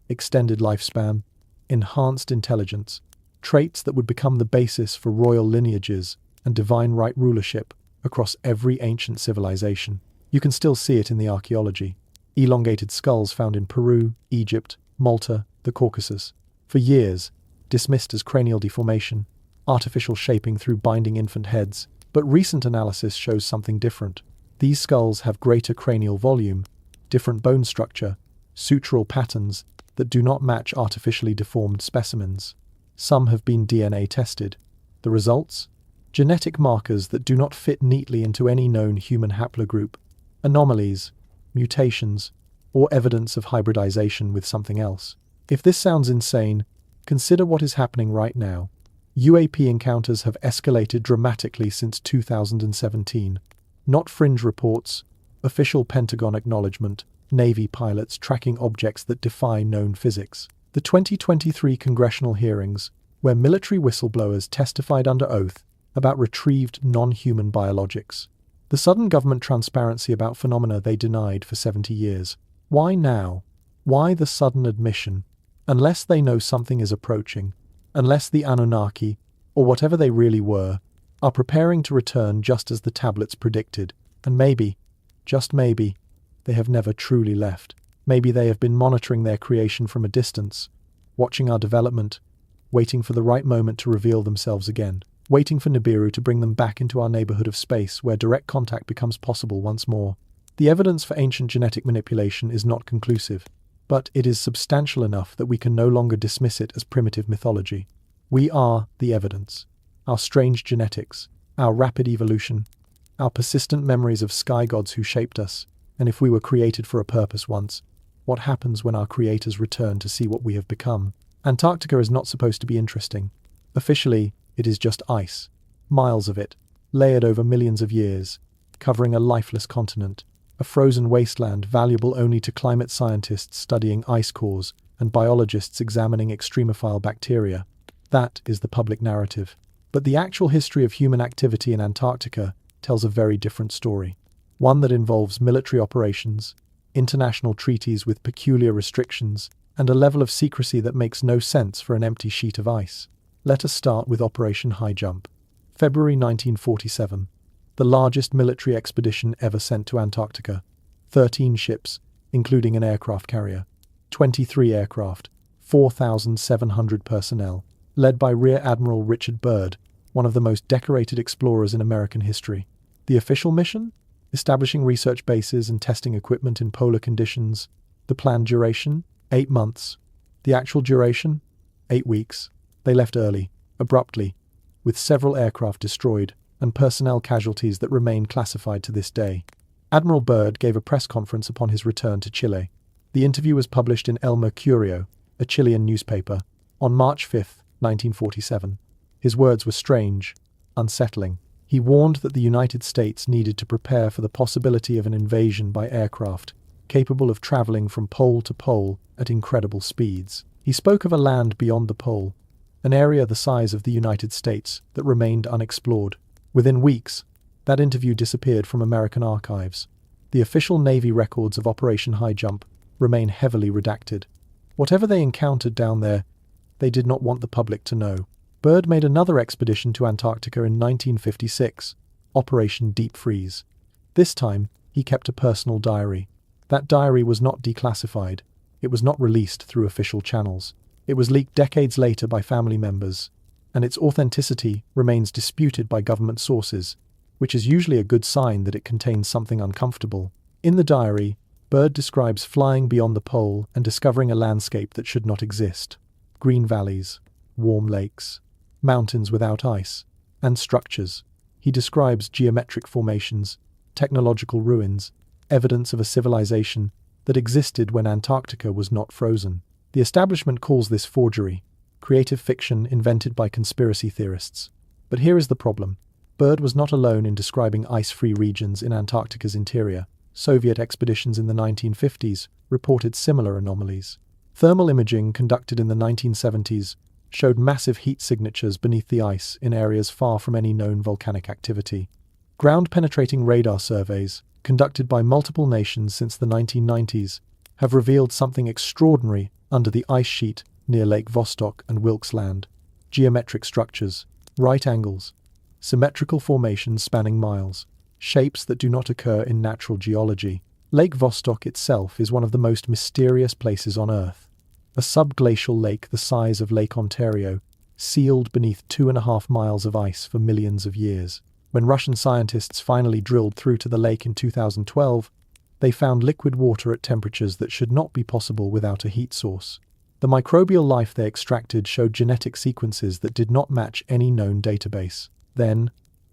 extended lifespan, enhanced intelligence, traits that would become the basis for royal lineages and divine right rulership across every ancient civilization. You can still see it in the archaeology. Elongated skulls found in Peru, Egypt, Malta, the Caucasus. For years, dismissed as cranial deformation, artificial shaping through binding infant heads, but recent analysis shows something different. These skulls have greater cranial volume, different bone structure, sutural patterns that do not match artificially deformed specimens. Some have been DNA tested. The results? Genetic markers that do not fit neatly into any known human haplogroup, anomalies, mutations, or evidence of hybridization with something else. If this sounds insane, consider what is happening right now. UAP encounters have escalated dramatically since 2017. Not fringe reports, official Pentagon acknowledgement, Navy pilots tracking objects that defy known physics. The 2023 congressional hearings, where military whistleblowers testified under oath about retrieved non-human biologics. The sudden government transparency about phenomena they denied for 70 years. Why now? Why the sudden admission? Unless they know something is approaching, unless the Anunnaki, or whatever they really were, are preparing to return just as the tablets predicted, and maybe, just maybe, they have never truly left. Maybe they have been monitoring their creation from a distance, watching our development, waiting for the right moment to reveal themselves again, waiting for Nibiru to bring them back into our neighborhood of space where direct contact becomes possible once more. The evidence for ancient genetic manipulation is not conclusive, but it is substantial enough that we can no longer dismiss it as primitive mythology. We are the evidence. Our strange genetics, our rapid evolution, our persistent memories of sky gods who shaped us, and if we were created for a purpose once, what happens when our creators return to see what we have become? Antarctica is not supposed to be interesting. Officially, it is just ice, miles of it, layered over millions of years, covering a lifeless continent, a frozen wasteland valuable only to climate scientists studying ice cores and biologists examining extremophile bacteria. That is the public narrative. But the actual history of human activity in Antarctica tells a very different story. One that involves military operations, international treaties with peculiar restrictions, and a level of secrecy that makes no sense for an empty sheet of ice. Let us start with Operation High Jump. February 1947. The largest military expedition ever sent to Antarctica. 13 ships, including an aircraft carrier. 23 aircraft. 4,700 personnel. Led by Rear Admiral Richard Byrd, one of the most decorated explorers in American history. The official mission? Establishing research bases and testing equipment in polar conditions. The planned duration? 8 months. The actual duration? 8 weeks. They left early, abruptly, with several aircraft destroyed and personnel casualties that remain classified to this day. Admiral Byrd gave a press conference upon his return to Chile. The interview was published in El Mercurio, a Chilean newspaper, on March 5, 1947. His words were strange, unsettling. He warned that the United States needed to prepare for the possibility of an invasion by aircraft, capable of traveling from pole to pole at incredible speeds. He spoke of a land beyond the pole, an area the size of the United States that remained unexplored. Within weeks, that interview disappeared from American archives. The official Navy records of Operation High Jump remain heavily redacted. Whatever they encountered down there, they did not want the public to know. Byrd made another expedition to Antarctica in 1956, Operation Deep Freeze. This time, he kept a personal diary. That diary was not declassified. It was not released through official channels. It was leaked decades later by family members, and its authenticity remains disputed by government sources, which is usually a good sign that it contains something uncomfortable. In the diary, Bird describes flying beyond the pole and discovering a landscape that should not exist. Green valleys, warm lakes, mountains without ice, and structures. He describes geometric formations, technological ruins, evidence of a civilization that existed when Antarctica was not frozen. The establishment calls this forgery, creative fiction invented by conspiracy theorists. But here is the problem. Bird was not alone in describing ice-free regions in Antarctica's interior. Soviet expeditions in the 1950s reported similar anomalies. Thermal imaging conducted in the 1970s showed massive heat signatures beneath the ice in areas far from any known volcanic activity. Ground-penetrating radar surveys, conducted by multiple nations since the 1990s, have revealed something extraordinary under the ice sheet near Lake Vostok and Wilkes Land. Geometric structures, right angles, symmetrical formations spanning miles, shapes that do not occur in natural geology. Lake Vostok itself is one of the most mysterious places on Earth. A subglacial lake the size of Lake Ontario, sealed beneath 2.5 miles of ice for millions of years. When Russian scientists finally drilled through to the lake in 2012, they found liquid water at temperatures that should not be possible without a heat source. The microbial life they extracted showed genetic sequences that did not match any known database. Then,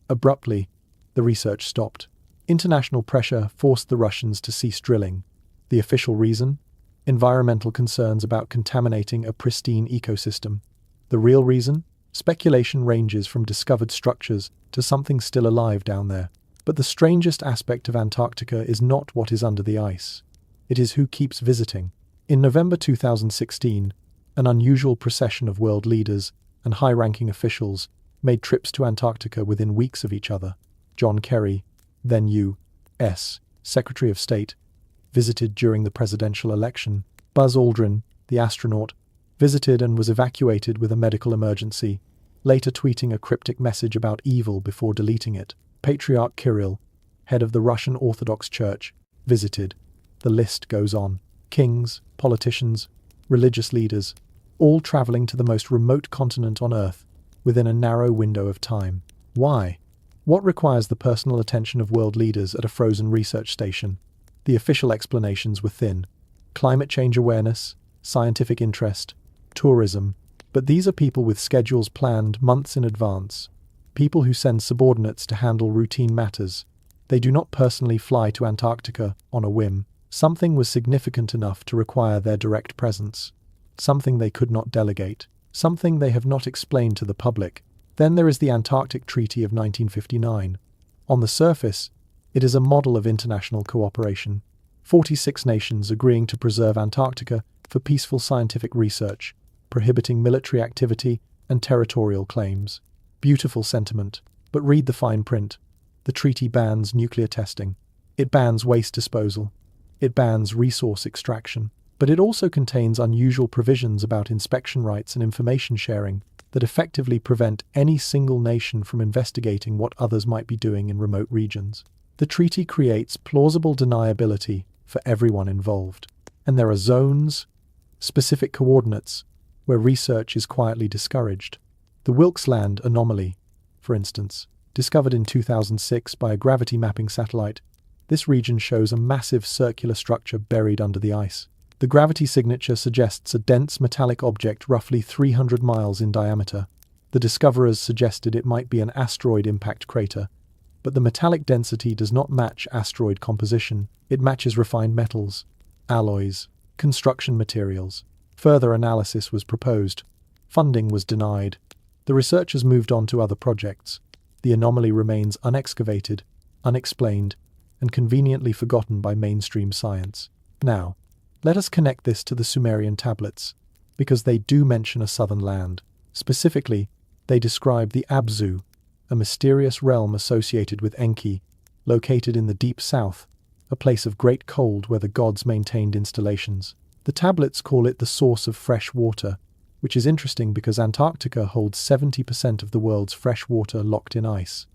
abruptly, the research stopped. International pressure forced the Russians to cease drilling. The official reason? Environmental concerns about contaminating a pristine ecosystem. The real reason? Speculation ranges from discovered structures to something still alive down there. But the strangest aspect of Antarctica is not what is under the ice. It is who keeps visiting. In November 2016, an unusual procession of world leaders and high-ranking officials made trips to Antarctica within weeks of each other. John Kerry, then U.S. Secretary of State, visited during the presidential election. Buzz Aldrin, the astronaut, visited and was evacuated with a medical emergency, later tweeting a cryptic message about evil before deleting it. Patriarch Kirill, head of the Russian Orthodox Church, visited. The list goes on. Kings, politicians, religious leaders, all traveling to the most remote continent on Earth within a narrow window of time. Why? What requires the personal attention of world leaders at a frozen research station? The official explanations were thin. Climate change awareness, scientific interest, tourism. But these are people with schedules planned months in advance. People who send subordinates to handle routine matters. They do not personally fly to Antarctica on a whim. Something was significant enough to require their direct presence. Something they could not delegate. Something they have not explained to the public. Then there is the Antarctic Treaty of 1959. On the surface, it is a model of international cooperation. 46 nations agreeing to preserve Antarctica for peaceful scientific research, prohibiting military activity and territorial claims. Beautiful sentiment, but read the fine print. The treaty bans nuclear testing. It bans waste disposal. It bans resource extraction. But it also contains unusual provisions about inspection rights and information sharing that effectively prevent any single nation from investigating what others might be doing in remote regions. The treaty creates plausible deniability for everyone involved. And there are zones, specific coordinates, where research is quietly discouraged. The Wilkes Land anomaly, for instance, discovered in 2006 by a gravity mapping satellite, this region shows a massive circular structure buried under the ice. The gravity signature suggests a dense metallic object roughly 300 miles in diameter. The discoverers suggested it might be an asteroid impact crater, but the metallic density does not match asteroid composition. It matches refined metals, alloys, construction materials. Further analysis was proposed. Funding was denied. The researchers moved on to other projects. The anomaly remains unexcavated, unexplained, and conveniently forgotten by mainstream science. Now, let us connect this to the Sumerian tablets, because they do mention a southern land. Specifically, they describe the Abzu, a mysterious realm associated with Enki, located in the deep south, a place of great cold where the gods maintained installations. The tablets call it the source of fresh water, which is interesting because Antarctica holds 70% of the world's fresh water locked in ice.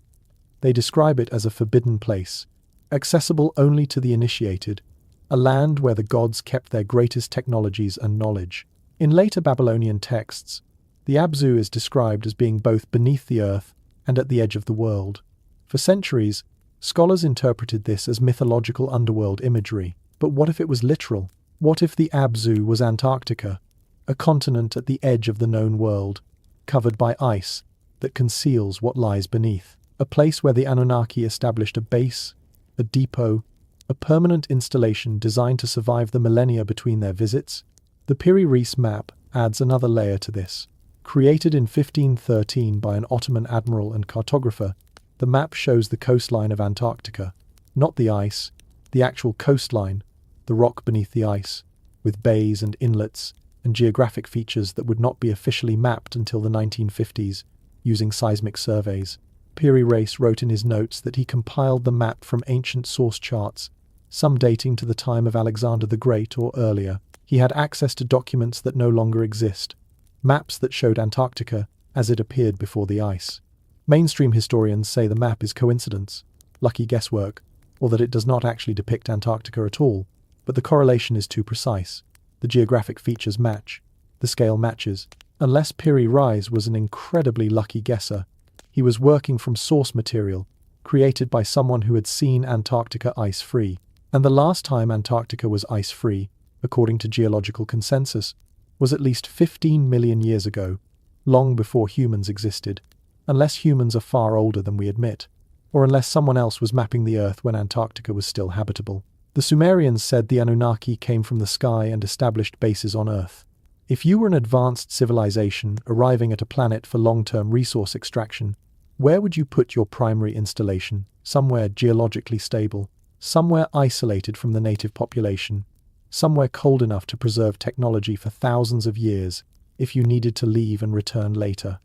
They describe it as a forbidden place, accessible only to the initiated, a land where the gods kept their greatest technologies and knowledge. In later Babylonian texts, the Abzu is described as being both beneath the earth and at the edge of the world. For centuries, Scholars interpreted this as mythological underworld imagery. But what if it was literal? What if the Abzu was Antarctica, a continent at the edge of the known world, covered by ice that conceals what lies beneath? A place where the Anunnaki established a base, a depot, a permanent installation designed to survive the millennia between their visits? The Piri-Reis map adds another layer to this. Created in 1513 by an Ottoman admiral and cartographer, the map shows the coastline of Antarctica, not the ice, the actual coastline, the rock beneath the ice, with bays and inlets and geographic features that would not be officially mapped until the 1950s, using seismic surveys. Piri-Reis wrote in his notes that he compiled the map from ancient source charts, some dating to the time of Alexander the Great or earlier. He had access to documents that no longer exist, maps that showed Antarctica as it appeared before the ice. Mainstream historians say the map is coincidence, lucky guesswork, or that it does not actually depict Antarctica at all, but the correlation is too precise. The geographic features match, the scale matches. Unless Piri-Reis was an incredibly lucky guesser, he was working from source material, created by someone who had seen Antarctica ice-free. And the last time Antarctica was ice-free, according to geological consensus, was at least 15 million years ago, long before humans existed. Unless humans are far older than we admit, or unless someone else was mapping the Earth when Antarctica was still habitable. The Sumerians said the Anunnaki came from the sky and established bases on Earth. If you were an advanced civilization arriving at a planet for long-term resource extraction, where would you put your primary installation? Somewhere geologically stable, somewhere isolated from the native population, somewhere cold enough to preserve technology for thousands of years if you needed to leave and return later.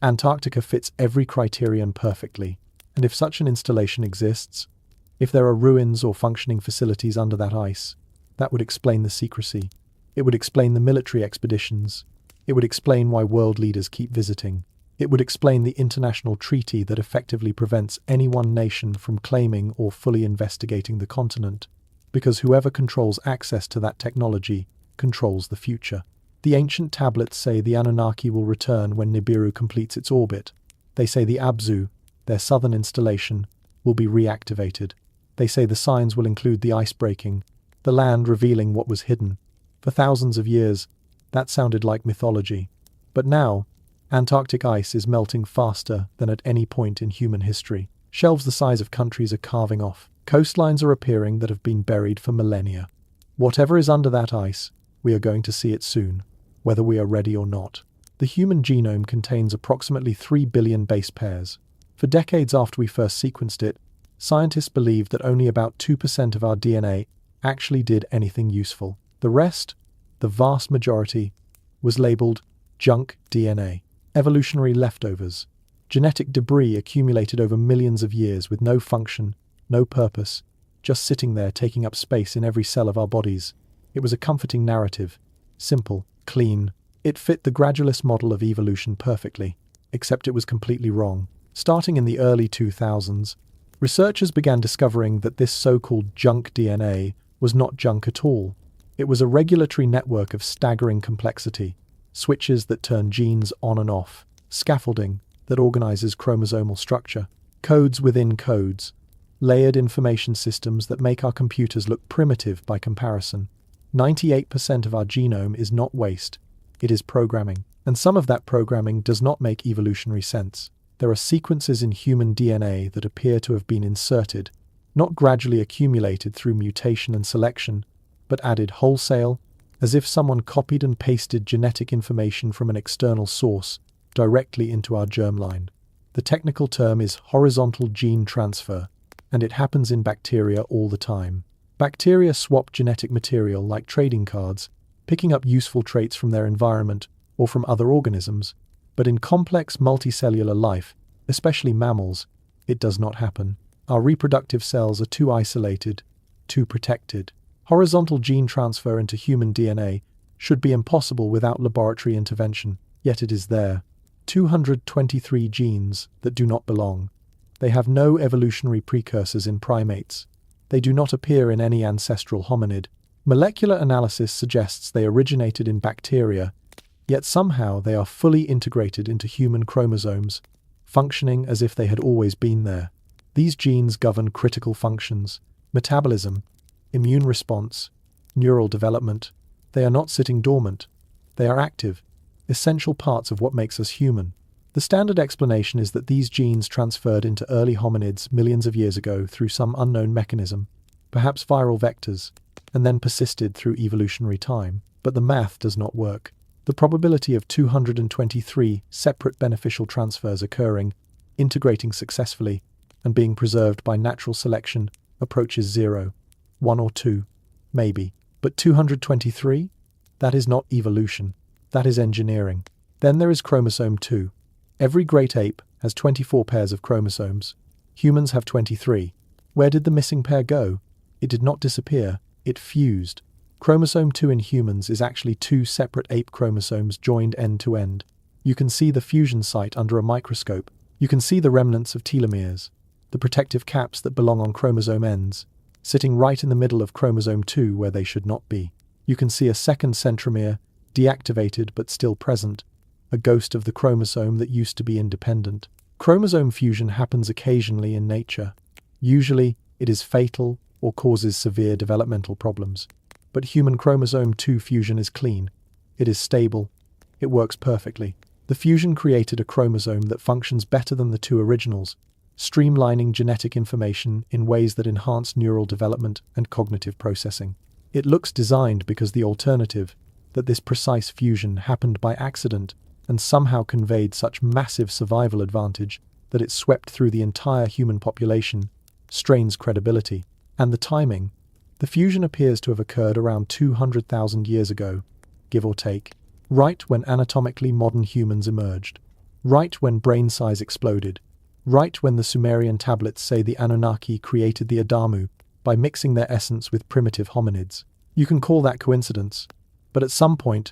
Antarctica fits every criterion perfectly, and if such an installation exists, if there are ruins or functioning facilities under that ice, that would explain the secrecy. It would explain the military expeditions. It would explain why world leaders keep visiting. It would explain the international treaty that effectively prevents any one nation from claiming or fully investigating the continent, because whoever controls access to that technology controls the future. The ancient tablets say the Anunnaki will return when Nibiru completes its orbit. They say the Abzu, their southern installation, will be reactivated. They say the signs will include the ice breaking, the land revealing what was hidden. For thousands of years, that sounded like mythology. But now, Antarctic ice is melting faster than at any point in human history. Shelves the size of countries are carving off. Coastlines are appearing that have been buried for millennia. Whatever is under that ice, we are going to see it soon, whether we are ready or not. The human genome contains approximately 3 billion base pairs. For decades after we first sequenced it, scientists believed that only about 2% of our DNA actually did anything useful. The rest, the vast majority, was labeled junk DNA, evolutionary leftovers, genetic debris accumulated over millions of years with no function, no purpose, just sitting there taking up space in every cell of our bodies. It was a comforting narrative, simple, clean. It fit the gradualist model of evolution perfectly, except it was completely wrong. Starting in the early 2000s, researchers began discovering that this so-called junk DNA was not junk at all. It was a regulatory network of staggering complexity, switches that turn genes on and off, scaffolding that organizes chromosomal structure, codes within codes, layered information systems that make our computers look primitive by comparison. 98% of our genome is not waste, it is programming. And some of that programming does not make evolutionary sense. There are sequences in human DNA that appear to have been inserted, not gradually accumulated through mutation and selection, but added wholesale, as if someone copied and pasted genetic information from an external source directly into our germline. The technical term is horizontal gene transfer, and it happens in bacteria all the time. Bacteria swap genetic material like trading cards, picking up useful traits from their environment or from other organisms, but in complex multicellular life, especially mammals, it does not happen. Our reproductive cells are too isolated, too protected. Horizontal gene transfer into human DNA should be impossible without laboratory intervention, yet it is there. 223 genes that do not belong. They have no evolutionary precursors in primates. They do not appear in any ancestral hominid. Molecular analysis suggests they originated in bacteria, yet somehow they are fully integrated into human chromosomes, functioning as if they had always been there. These genes govern critical functions, metabolism, immune response, neural development. They are not sitting dormant. They are active, essential parts of what makes us human. The standard explanation is that these genes transferred into early hominids millions of years ago through some unknown mechanism, perhaps viral vectors, and then persisted through evolutionary time. But the math does not work. The probability of 223 separate beneficial transfers occurring, integrating successfully, and being preserved by natural selection approaches 0. 1 or 2, maybe. But 223? That is not evolution. That is engineering. Then there is chromosome 2. Every great ape has 24 pairs of chromosomes. Humans have 23. Where did the missing pair go? It did not disappear. It fused. Chromosome 2 in humans is actually 2 separate ape chromosomes joined end to end. You can see the fusion site under a microscope. You can see the remnants of telomeres, the protective caps that belong on chromosome ends, sitting right in the middle of chromosome 2 where they should not be. You can see a second centromere, deactivated but still present, a ghost of the chromosome that used to be independent. Chromosome fusion happens occasionally in nature. Usually, it is fatal or causes severe developmental problems. But human chromosome 2 fusion is clean. It is stable. It works perfectly. The fusion created a chromosome that functions better than the 2 originals, streamlining genetic information in ways that enhance neural development and cognitive processing. It looks designed because the alternative, that this precise fusion happened by accident and somehow conveyed such massive survival advantage that it swept through the entire human population, strains credibility. And the timing. The fusion appears to have occurred around 200,000 years ago, give or take, right when anatomically modern humans emerged, right when brain size exploded, right when the Sumerian tablets say the Anunnaki created the Adamu by mixing their essence with primitive hominids. You can call that coincidence, but at some point,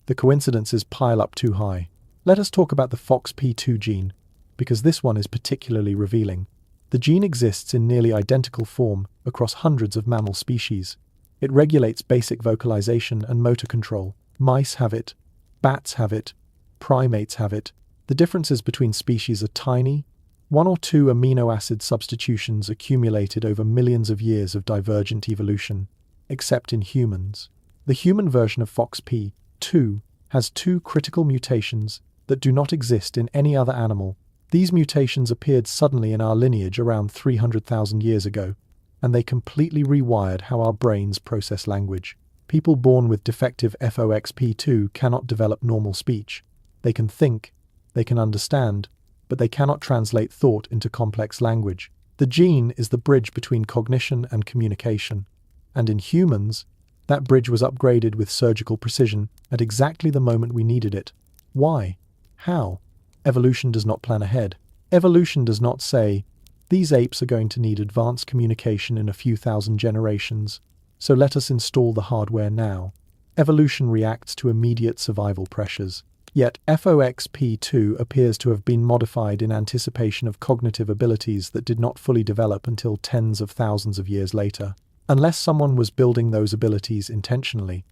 the coincidences pile up too high. Let us talk about the FOXP2 gene, because this one is particularly revealing. The gene exists in nearly identical form across hundreds of mammal species. It regulates basic vocalization and motor control. Mice have it, bats have it, primates have it. The differences between species are tiny. 1 or 2 amino acid substitutions accumulated over millions of years of divergent evolution, except in humans. The human version of FOXP2 has 2 critical mutations that do not exist in any other animal. These mutations appeared suddenly in our lineage around 300,000 years ago, and they completely rewired how our brains process language. People born with defective FOXP2 cannot develop normal speech. They can think, they can understand, but they cannot translate thought into complex language. The gene is the bridge between cognition and communication. And in humans, that bridge was upgraded with surgical precision at exactly the moment we needed it. Why? How? Evolution does not plan ahead. Evolution does not say, these apes are going to need advanced communication in a few thousand generations, so let us install the hardware now. Evolution reacts to immediate survival pressures. Yet FOXP2 appears to have been modified in anticipation of cognitive abilities that did not fully develop until tens of thousands of years later. Unless someone was building those abilities intentionally.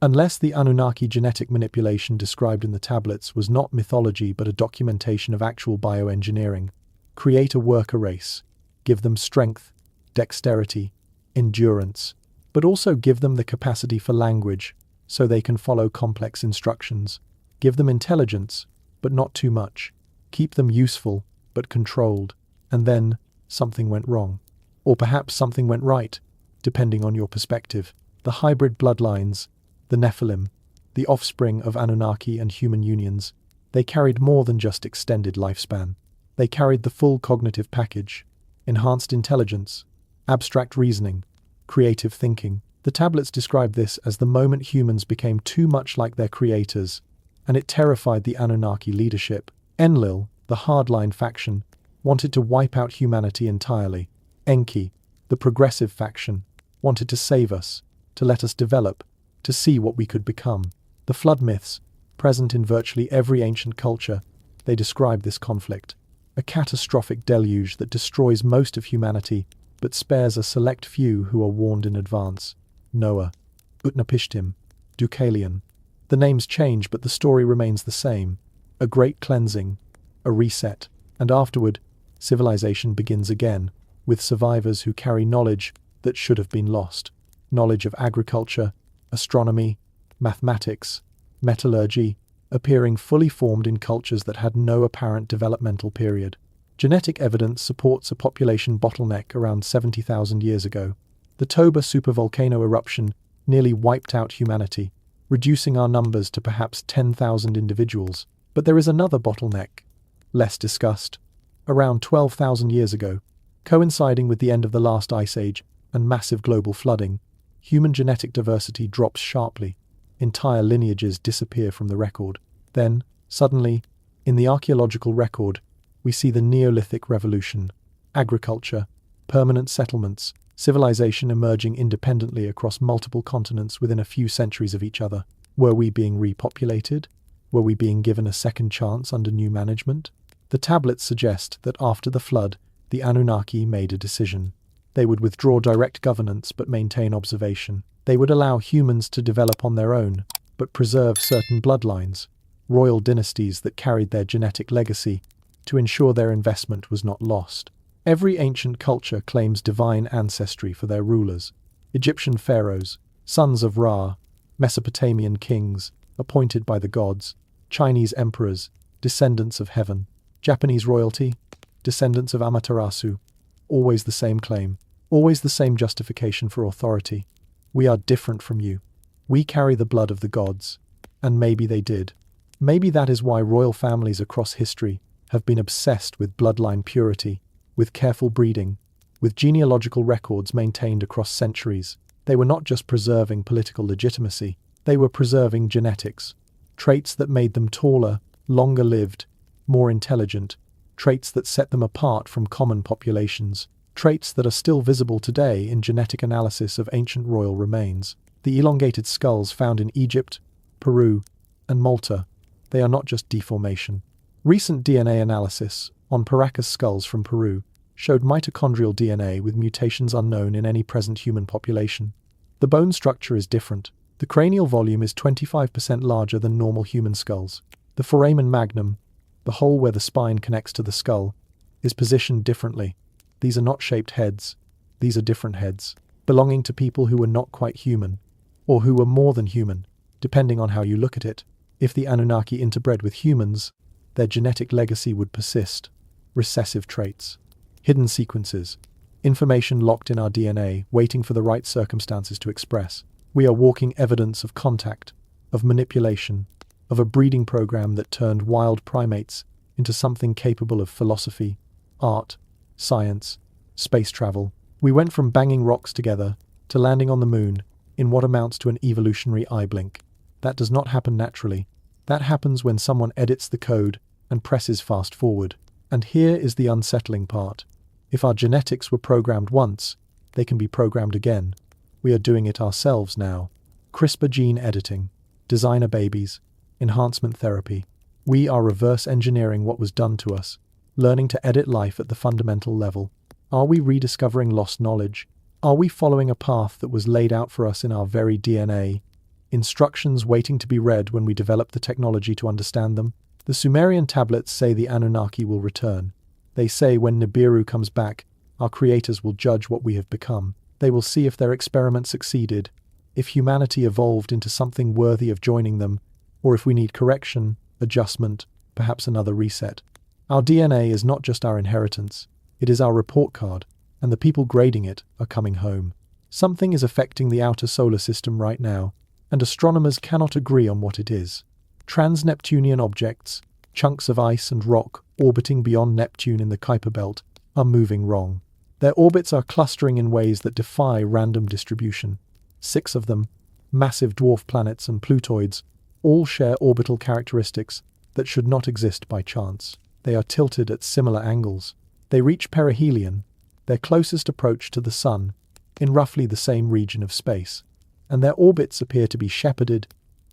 Unless the Anunnaki genetic manipulation described in the tablets was not mythology but a documentation of actual bioengineering. Create a worker race. Give them strength, dexterity, endurance, but also give them the capacity for language so they can follow complex instructions. Give them intelligence, but not too much. Keep them useful, but controlled. And then something went wrong. Or perhaps something went right, depending on your perspective. The hybrid bloodlines, the Nephilim, the offspring of Anunnaki and human unions, they carried more than just extended lifespan. They carried the full cognitive package, enhanced intelligence, abstract reasoning, creative thinking. The tablets describe this as the moment humans became too much like their creators, and it terrified the Anunnaki leadership. Enlil, the hardline faction, wanted to wipe out humanity entirely. Enki, the progressive faction, wanted to save us, to let us develop, to see what we could become. The flood myths, present in virtually every ancient culture, they describe this conflict. A catastrophic deluge that destroys most of humanity, but spares a select few who are warned in advance. Noah, Utnapishtim, Deucalion. The names change, but the story remains the same. A great cleansing, a reset, and afterward, civilization begins again, with survivors who carry knowledge that should have been lost. Knowledge of agriculture, astronomy, mathematics, metallurgy, appearing fully formed in cultures that had no apparent developmental period. Genetic evidence supports a population bottleneck around 70,000 years ago. The Toba supervolcano eruption nearly wiped out humanity, reducing our numbers to perhaps 10,000 individuals. But there is another bottleneck, less discussed. Around 12,000 years ago, coinciding with the end of the last ice age and massive global flooding, human genetic diversity drops sharply. Entire lineages disappear from the record. Then, suddenly, in the archaeological record, we see the Neolithic revolution, agriculture, permanent settlements, civilization emerging independently across multiple continents within a few centuries of each other. Were we being repopulated? Were we being given a second chance under new management? The tablets suggest that after the flood, the Anunnaki made a decision. They would withdraw direct governance but maintain observation. They would allow humans to develop on their own, but preserve certain bloodlines, royal dynasties that carried their genetic legacy, to ensure their investment was not lost. Every ancient culture claims divine ancestry for their rulers. Egyptian pharaohs, sons of Ra, Mesopotamian kings, appointed by the gods, Chinese emperors, descendants of heaven, Japanese royalty, descendants of Amaterasu. Always the same claim, always the same justification for authority. We are different from you. We carry the blood of the gods. And maybe they did. Maybe that is why royal families across history have been obsessed with bloodline purity, with careful breeding, with genealogical records maintained across centuries. They were not just preserving political legitimacy, they were preserving genetics, traits that made them taller, longer-lived, more intelligent, traits that set them apart from common populations, traits that are still visible today in genetic analysis of ancient royal remains. The elongated skulls found in Egypt, Peru, and Malta, they are not just deformation. Recent DNA analysis on Paracas skulls from Peru showed mitochondrial DNA with mutations unknown in any present human population. The bone structure is different. The cranial volume is 25% larger than normal human skulls. The foramen magnum, the hole where the spine connects to the skull, is positioned differently. These are not shaped heads. These are different heads, belonging to people who were not quite human, or who were more than human, depending on how you look at it. If the Anunnaki interbred with humans, their genetic legacy would persist. Recessive traits, hidden sequences, information locked in our DNA, waiting for the right circumstances to express. We are walking evidence of contact, of manipulation, of a breeding program that turned wild primates into something capable of philosophy, art, science, space travel. We went from banging rocks together to landing on the moon in what amounts to an evolutionary eye blink. That does not happen naturally. That happens when someone edits the code and presses fast forward. And here is the unsettling part. If our genetics were programmed once, they can be programmed again. We are doing it ourselves now. CRISPR gene editing, designer babies, enhancement therapy. We are reverse engineering what was done to us, learning to edit life at the fundamental level. Are we rediscovering lost knowledge? Are we following a path that was laid out for us in our very DNA? Instructions waiting to be read when we develop the technology to understand them? The Sumerian tablets say the Anunnaki will return. They say when Nibiru comes back, our creators will judge what we have become. They will see if their experiment succeeded, if humanity evolved into something worthy of joining them, or if we need correction, adjustment, perhaps another reset. Our DNA is not just our inheritance, it is our report card, and the people grading it are coming home. Something is affecting the outer solar system right now, and astronomers cannot agree on what it is. Trans-Neptunian objects, chunks of ice and rock orbiting beyond Neptune in the Kuiper Belt, are moving wrong. Their orbits are clustering in ways that defy random distribution. 6 of them, massive dwarf planets and Plutoids, all share orbital characteristics that should not exist by chance. They are tilted at similar angles. They reach perihelion, their closest approach to the Sun, in roughly the same region of space, and their orbits appear to be shepherded,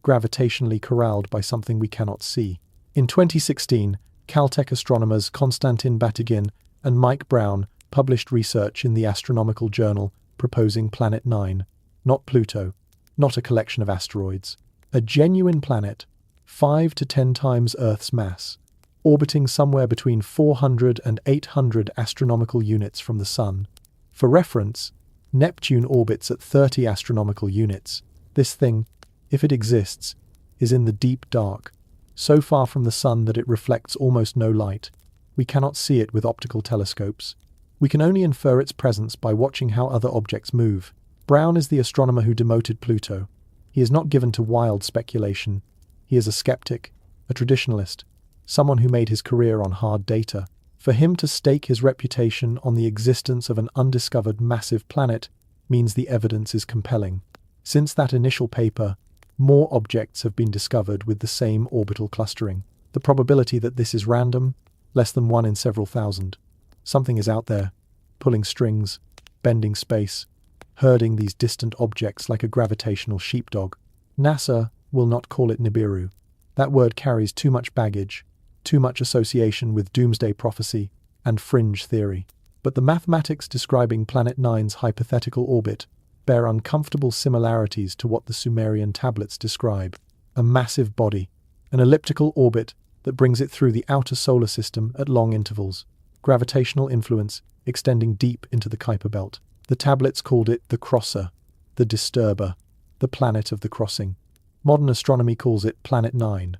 gravitationally corralled by something we cannot see. In 2016, Caltech astronomers Konstantin Batygin and Mike Brown published research in the Astronomical Journal proposing Planet 9, not Pluto, not a collection of asteroids, a genuine planet, 5 to 10 times Earth's mass, orbiting somewhere between 400 and 800 astronomical units from the Sun. For reference, Neptune orbits at 30 astronomical units. This thing, if it exists, is in the deep dark, so far from the Sun that it reflects almost no light. We cannot see it with optical telescopes. We can only infer its presence by watching how other objects move. Brown is the astronomer who demoted Pluto. He is not given to wild speculation. He is a skeptic, a traditionalist, someone who made his career on hard data. For him to stake his reputation on the existence of an undiscovered massive planet means the evidence is compelling. Since that initial paper, more objects have been discovered with the same orbital clustering. The probability that this is random, less than 1 in several thousand. Something is out there, pulling strings, bending space, herding these distant objects like a gravitational sheepdog. NASA will not call it Nibiru. That word carries too much baggage, too much association with doomsday prophecy and fringe theory. But the mathematics describing Planet 9's hypothetical orbit bear uncomfortable similarities to what the Sumerian tablets describe. A massive body, an elliptical orbit that brings it through the outer solar system at long intervals. Gravitational influence extending deep into the Kuiper belt. The tablets called it the crosser, the disturber, the planet of the crossing. Modern astronomy calls it Planet 9.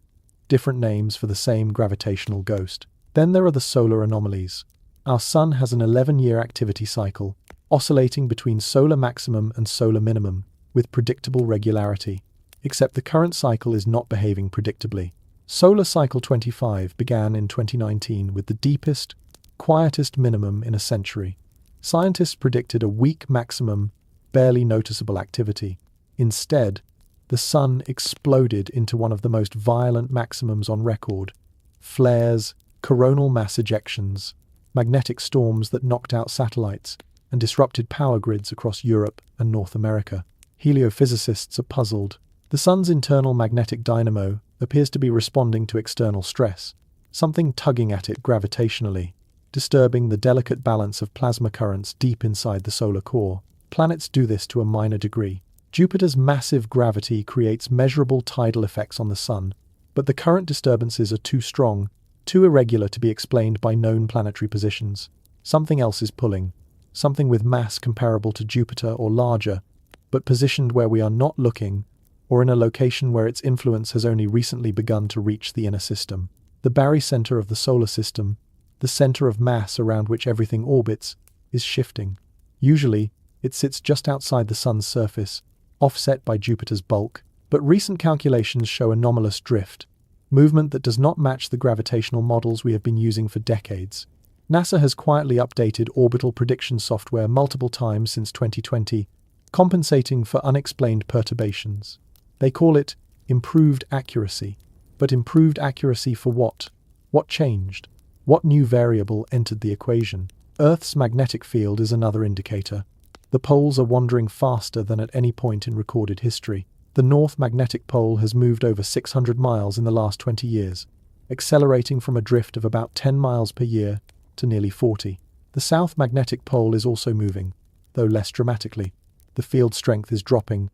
Different names for the same gravitational ghost. Then there are the solar anomalies. Our Sun has an 11-year activity cycle, oscillating between solar maximum and solar minimum, with predictable regularity. Except the current cycle is not behaving predictably. Solar Cycle 25 began in 2019 with the deepest, quietest minimum in a century. Scientists predicted a weak maximum, barely noticeable activity. Instead, the Sun exploded into one of the most violent maximums on record. Flares, coronal mass ejections, magnetic storms that knocked out satellites and disrupted power grids across Europe and North America. Heliophysicists are puzzled. The Sun's internal magnetic dynamo appears to be responding to external stress, something tugging at it gravitationally, disturbing the delicate balance of plasma currents deep inside the solar core. Planets do this to a minor degree. Jupiter's massive gravity creates measurable tidal effects on the Sun, but the current disturbances are too strong, too irregular to be explained by known planetary positions. Something else is pulling, something with mass comparable to Jupiter or larger, but positioned where we are not looking, or in a location where its influence has only recently begun to reach the inner system. The barycenter of the solar system, the center of mass around which everything orbits, is shifting. Usually, it sits just outside the Sun's surface, offset by Jupiter's bulk, but recent calculations show anomalous drift, movement that does not match the gravitational models we have been using for decades. NASA has quietly updated orbital prediction software multiple times since 2020, compensating for unexplained perturbations. They call it improved accuracy. But improved accuracy for what? What changed? What new variable entered the equation? Earth's magnetic field is another indicator. The poles are wandering faster than at any point in recorded history. The North Magnetic Pole has moved over 600 miles in the last 20 years, accelerating from a drift of about 10 miles per year to nearly 40. The South Magnetic Pole is also moving, though less dramatically. The field strength is dropping,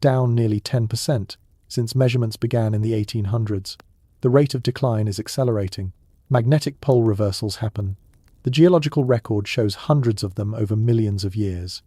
down nearly 10%, since measurements began in the 1800s. The rate of decline is accelerating. Magnetic pole reversals happen. The geological record shows hundreds of them over millions of years.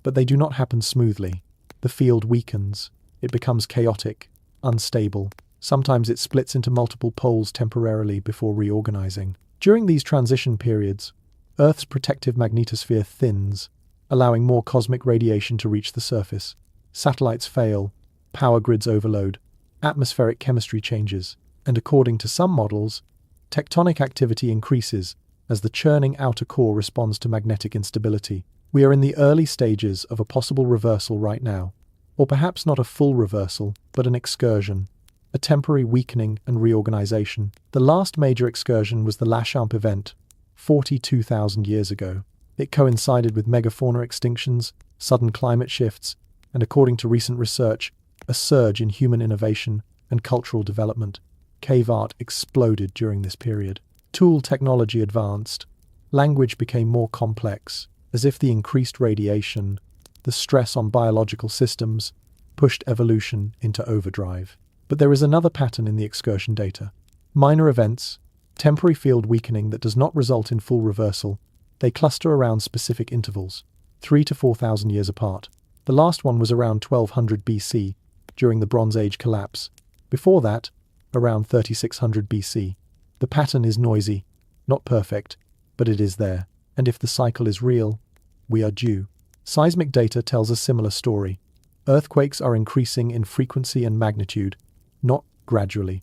But they do not happen smoothly. The field weakens. It becomes chaotic, unstable. Sometimes it splits into multiple poles temporarily before reorganizing. During these transition periods, Earth's protective magnetosphere thins, allowing more cosmic radiation to reach the surface. Satellites fail, power grids overload, atmospheric chemistry changes, and according to some models, tectonic activity increases as the churning outer core responds to magnetic instability. We are in the early stages of a possible reversal right now, or perhaps not a full reversal, but an excursion, a temporary weakening and reorganization. The last major excursion was the Lachamp event, 42,000 years ago. It coincided with megafauna extinctions, sudden climate shifts, and according to recent research, a surge in human innovation and cultural development. Cave art exploded during this period. Tool technology advanced. Language became more complex, as if the increased radiation, the stress on biological systems, pushed evolution into overdrive. But there is another pattern in the excursion data. Minor events, Temporary field weakening that does not result in full reversal. They cluster around specific intervals, 3 to 4,000 years apart. The last one was around 1200 BC, during the Bronze Age collapse. Before that, around 3600 BC. The pattern is noisy, not perfect, but it is there. And if the cycle is real, we are due. Seismic data tells a similar story. Earthquakes are increasing in frequency and magnitude, not gradually,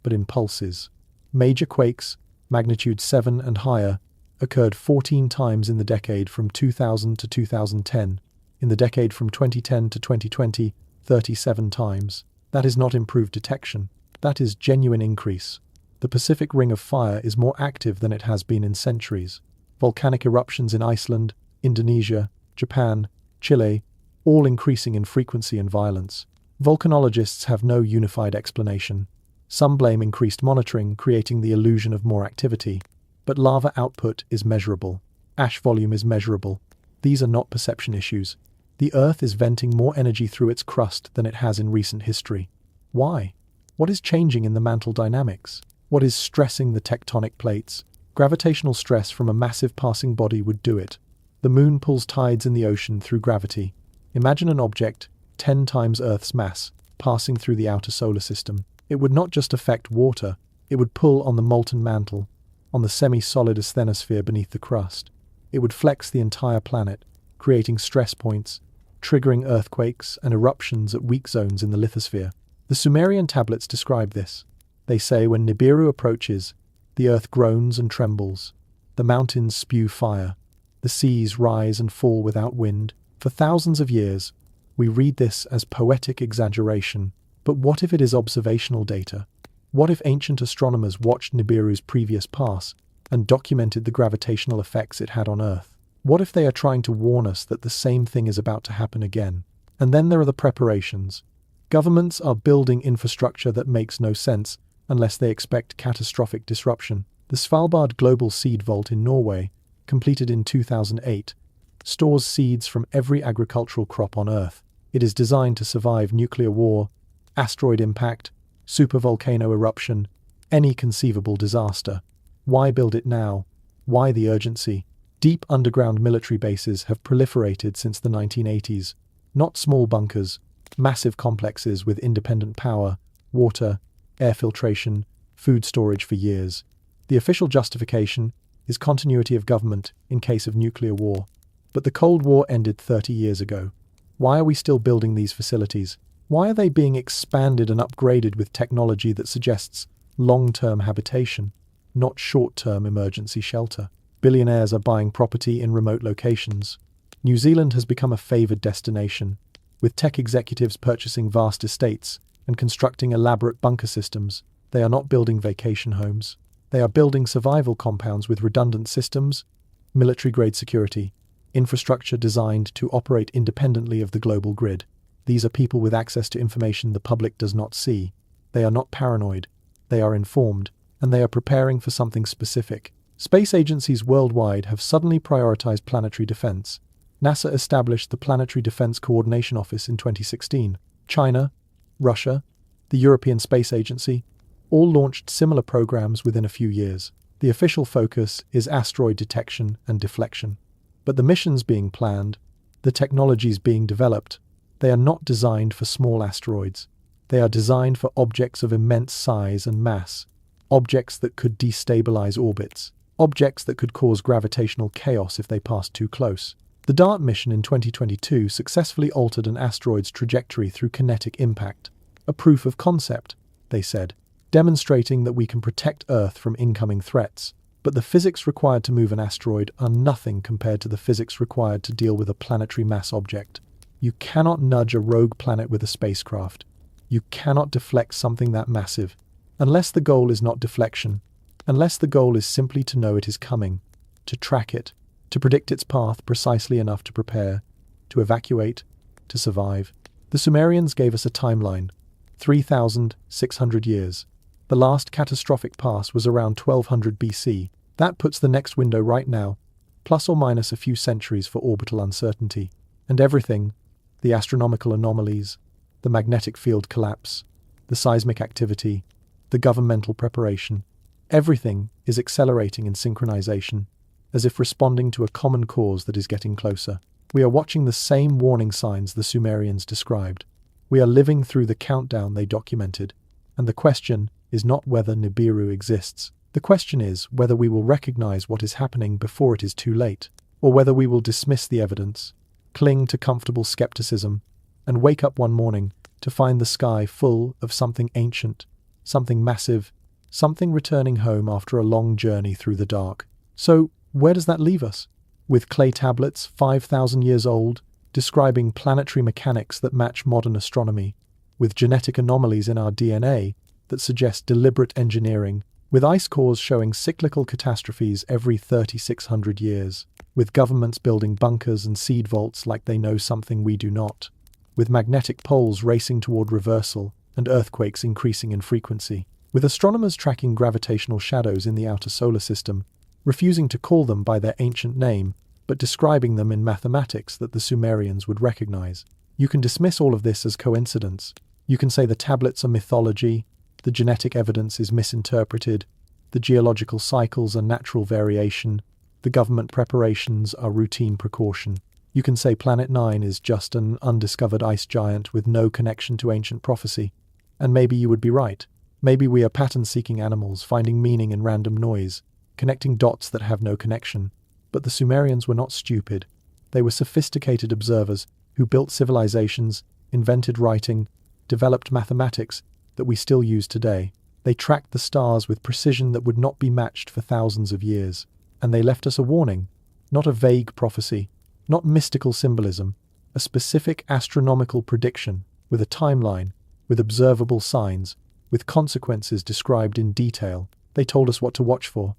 but in pulses. Major quakes, magnitude 7 and higher, occurred 14 times in the decade from 2000 to 2010. In the decade from 2010 to 2020, 37 times. That is not improved detection. That is genuine increase. The Pacific Ring of Fire is more active than it has been in centuries. Volcanic eruptions in Iceland, Indonesia, Japan, Chile, all increasing in frequency and violence. Volcanologists have no unified explanation. Some blame increased monitoring, creating the illusion of more activity. But lava output is measurable. Ash volume is measurable. These are not perception issues. The Earth is venting more energy through its crust than it has in recent history. Why? What is changing in the mantle dynamics? What is stressing the tectonic plates? Gravitational stress from a massive passing body would do it. The moon pulls tides in the ocean through gravity. Imagine an object, 10 times Earth's mass, passing through the outer solar system. It would not just affect water, it would pull on the molten mantle, on the semi-solid asthenosphere beneath the crust. It would flex the entire planet, creating stress points, triggering earthquakes and eruptions at weak zones in the lithosphere. The Sumerian tablets describe this. They say when Nibiru approaches, the earth groans and trembles. The mountains spew fire. The seas rise and fall without wind. For thousands of years, we read this as poetic exaggeration. But what if it is observational data? What if ancient astronomers watched Nibiru's previous pass and documented the gravitational effects it had on Earth? What if they are trying to warn us that the same thing is about to happen again? And then there are the preparations. Governments are building infrastructure that makes no sense unless they expect catastrophic disruption. The Svalbard Global Seed Vault in Norway, completed in 2008, stores seeds from every agricultural crop on Earth. It is designed to survive nuclear war, asteroid impact, supervolcano eruption, any conceivable disaster. Why build it now? Why the urgency? Deep underground military bases have proliferated since the 1980s. Not small bunkers, massive complexes with independent power, water, air filtration, food storage for years. The official justification is continuity of government in case of nuclear war. But the Cold War ended 30 years ago. Why are we still building these facilities? Why are they being expanded and upgraded with technology that suggests long-term habitation, not short-term emergency shelter? Billionaires are buying property in remote locations. New Zealand has become a favoured destination, with tech executives purchasing vast estates and constructing elaborate bunker systems. They are not building vacation homes. They are building survival compounds with redundant systems, military-grade security, infrastructure designed to operate independently of the global grid. These are people with access to information the public does not see. They are not paranoid. They are informed, and they are preparing for something specific. Space agencies worldwide have suddenly prioritized planetary defense. NASA established the Planetary Defense Coordination Office in 2016. China, Russia, the European Space Agency, all launched similar programs within a few years. The official focus is asteroid detection and deflection. But the missions being planned, the technologies being developed, they are not designed for small asteroids. They are designed for objects of immense size and mass, objects that could destabilize orbits, objects that could cause gravitational chaos if they passed too close. The DART mission in 2022 successfully altered an asteroid's trajectory through kinetic impact. A proof of concept, they said, demonstrating that we can protect Earth from incoming threats. But the physics required to move an asteroid are nothing compared to the physics required to deal with a planetary mass object. You cannot nudge a rogue planet with a spacecraft. You cannot deflect something that massive, unless the goal is not deflection, unless the goal is simply to know it is coming, to track it, to predict its path precisely enough to prepare, to evacuate, to survive. The Sumerians gave us a timeline, 3,600 years. The last catastrophic pass was around 1200 BC. That puts the next window right now, plus or minus a few centuries for orbital uncertainty. And everything, the astronomical anomalies, the magnetic field collapse, the seismic activity, the governmental preparation, Everything is accelerating in synchronization, as if responding to a common cause that is getting closer. We are watching the same warning signs the Sumerians described. We are living through the countdown they documented. And the question is not whether Nibiru exists. The question is whether we will recognize what is happening before it is too late, or whether we will dismiss the evidence, cling to comfortable skepticism, and wake up one morning to find the sky full of something ancient, something massive, something returning home after a long journey through the dark. So, where does that leave us? With clay tablets 5,000 years old, describing planetary mechanics that match modern astronomy, with genetic anomalies in our DNA that suggest deliberate engineering, with ice cores showing cyclical catastrophes every 3,600 years, with governments building bunkers and seed vaults like they know something we do not, with magnetic poles racing toward reversal and earthquakes increasing in frequency, with astronomers tracking gravitational shadows in the outer solar system, refusing to call them by their ancient name, but describing them in mathematics that the Sumerians would recognize. You can dismiss all of this as coincidence. You can say the tablets are mythology, the genetic evidence is misinterpreted, the geological cycles are natural variation, the government preparations are routine precaution. You can say Planet 9 is just an undiscovered ice giant with no connection to ancient prophecy. And maybe you would be right. Maybe we are pattern-seeking animals finding meaning in random noise, connecting dots that have no connection. But the Sumerians were not stupid. They were sophisticated observers who built civilizations, invented writing, developed mathematics that we still use today. They tracked the stars with precision that would not be matched for thousands of years. And they left us a warning, not a vague prophecy, not mystical symbolism, a specific astronomical prediction with a timeline, with observable signs, with consequences described in detail. They told us what to watch for,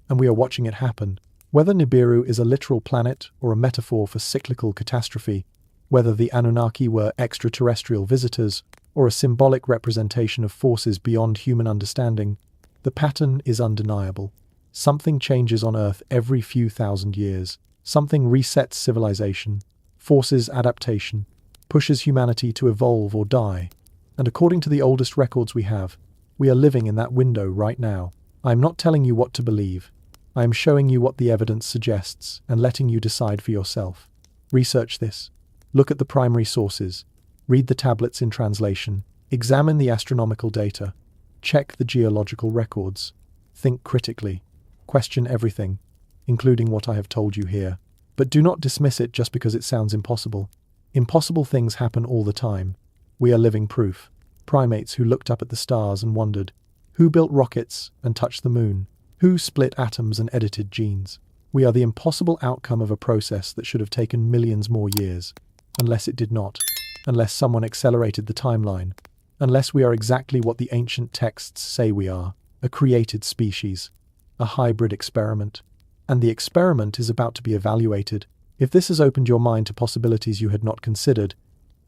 and we are watching it happen. Whether Nibiru is a literal planet or a metaphor for cyclical catastrophe, whether the Anunnaki were extraterrestrial visitors or a symbolic representation of forces beyond human understanding, the pattern is undeniable. Something changes on Earth every few thousand years. Something resets civilization, forces adaptation, pushes humanity to evolve or die. And according to the oldest records we have, we are living in that window right now. I am not telling you what to believe. I am showing you what the evidence suggests and letting you decide for yourself. Research this. Look at the primary sources. Read the tablets in translation. Examine the astronomical data. Check the geological records. Think critically. Question everything, including what I have told you here. But do not dismiss it just because it sounds impossible. Impossible things happen all the time. We are living proof. Primates who looked up at the stars and wondered, who built rockets and touched the moon? Who split atoms and edited genes? We are the impossible outcome of a process that should have taken millions more years. Unless it did not. Unless someone accelerated the timeline. Unless we are exactly what the ancient texts say we are. A created species. A hybrid experiment. And the experiment is about to be evaluated. If this has opened your mind to possibilities you had not considered,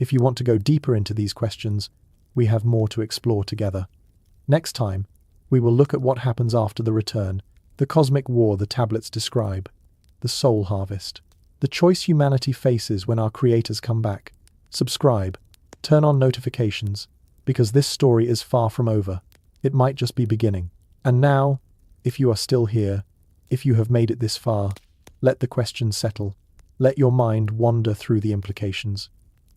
if you want to go deeper into these questions, we have more to explore together. Next time, we will look at what happens after the return, the cosmic war the tablets describe, the soul harvest, the choice humanity faces when our creators come back. Subscribe, turn on notifications, because this story is far from over. It might just be beginning. And now, if you are still here, if you have made it this far, let the questions settle. Let your mind wander through the implications.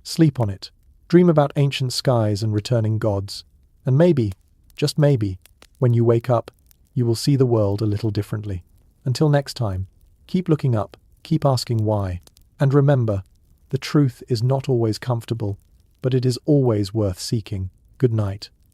Sleep on it. Dream about ancient skies and returning gods. And maybe, just maybe, when you wake up, you will see the world a little differently. Until next time, keep looking up, keep asking why. And remember, the truth is not always comfortable, but it is always worth seeking. Good night.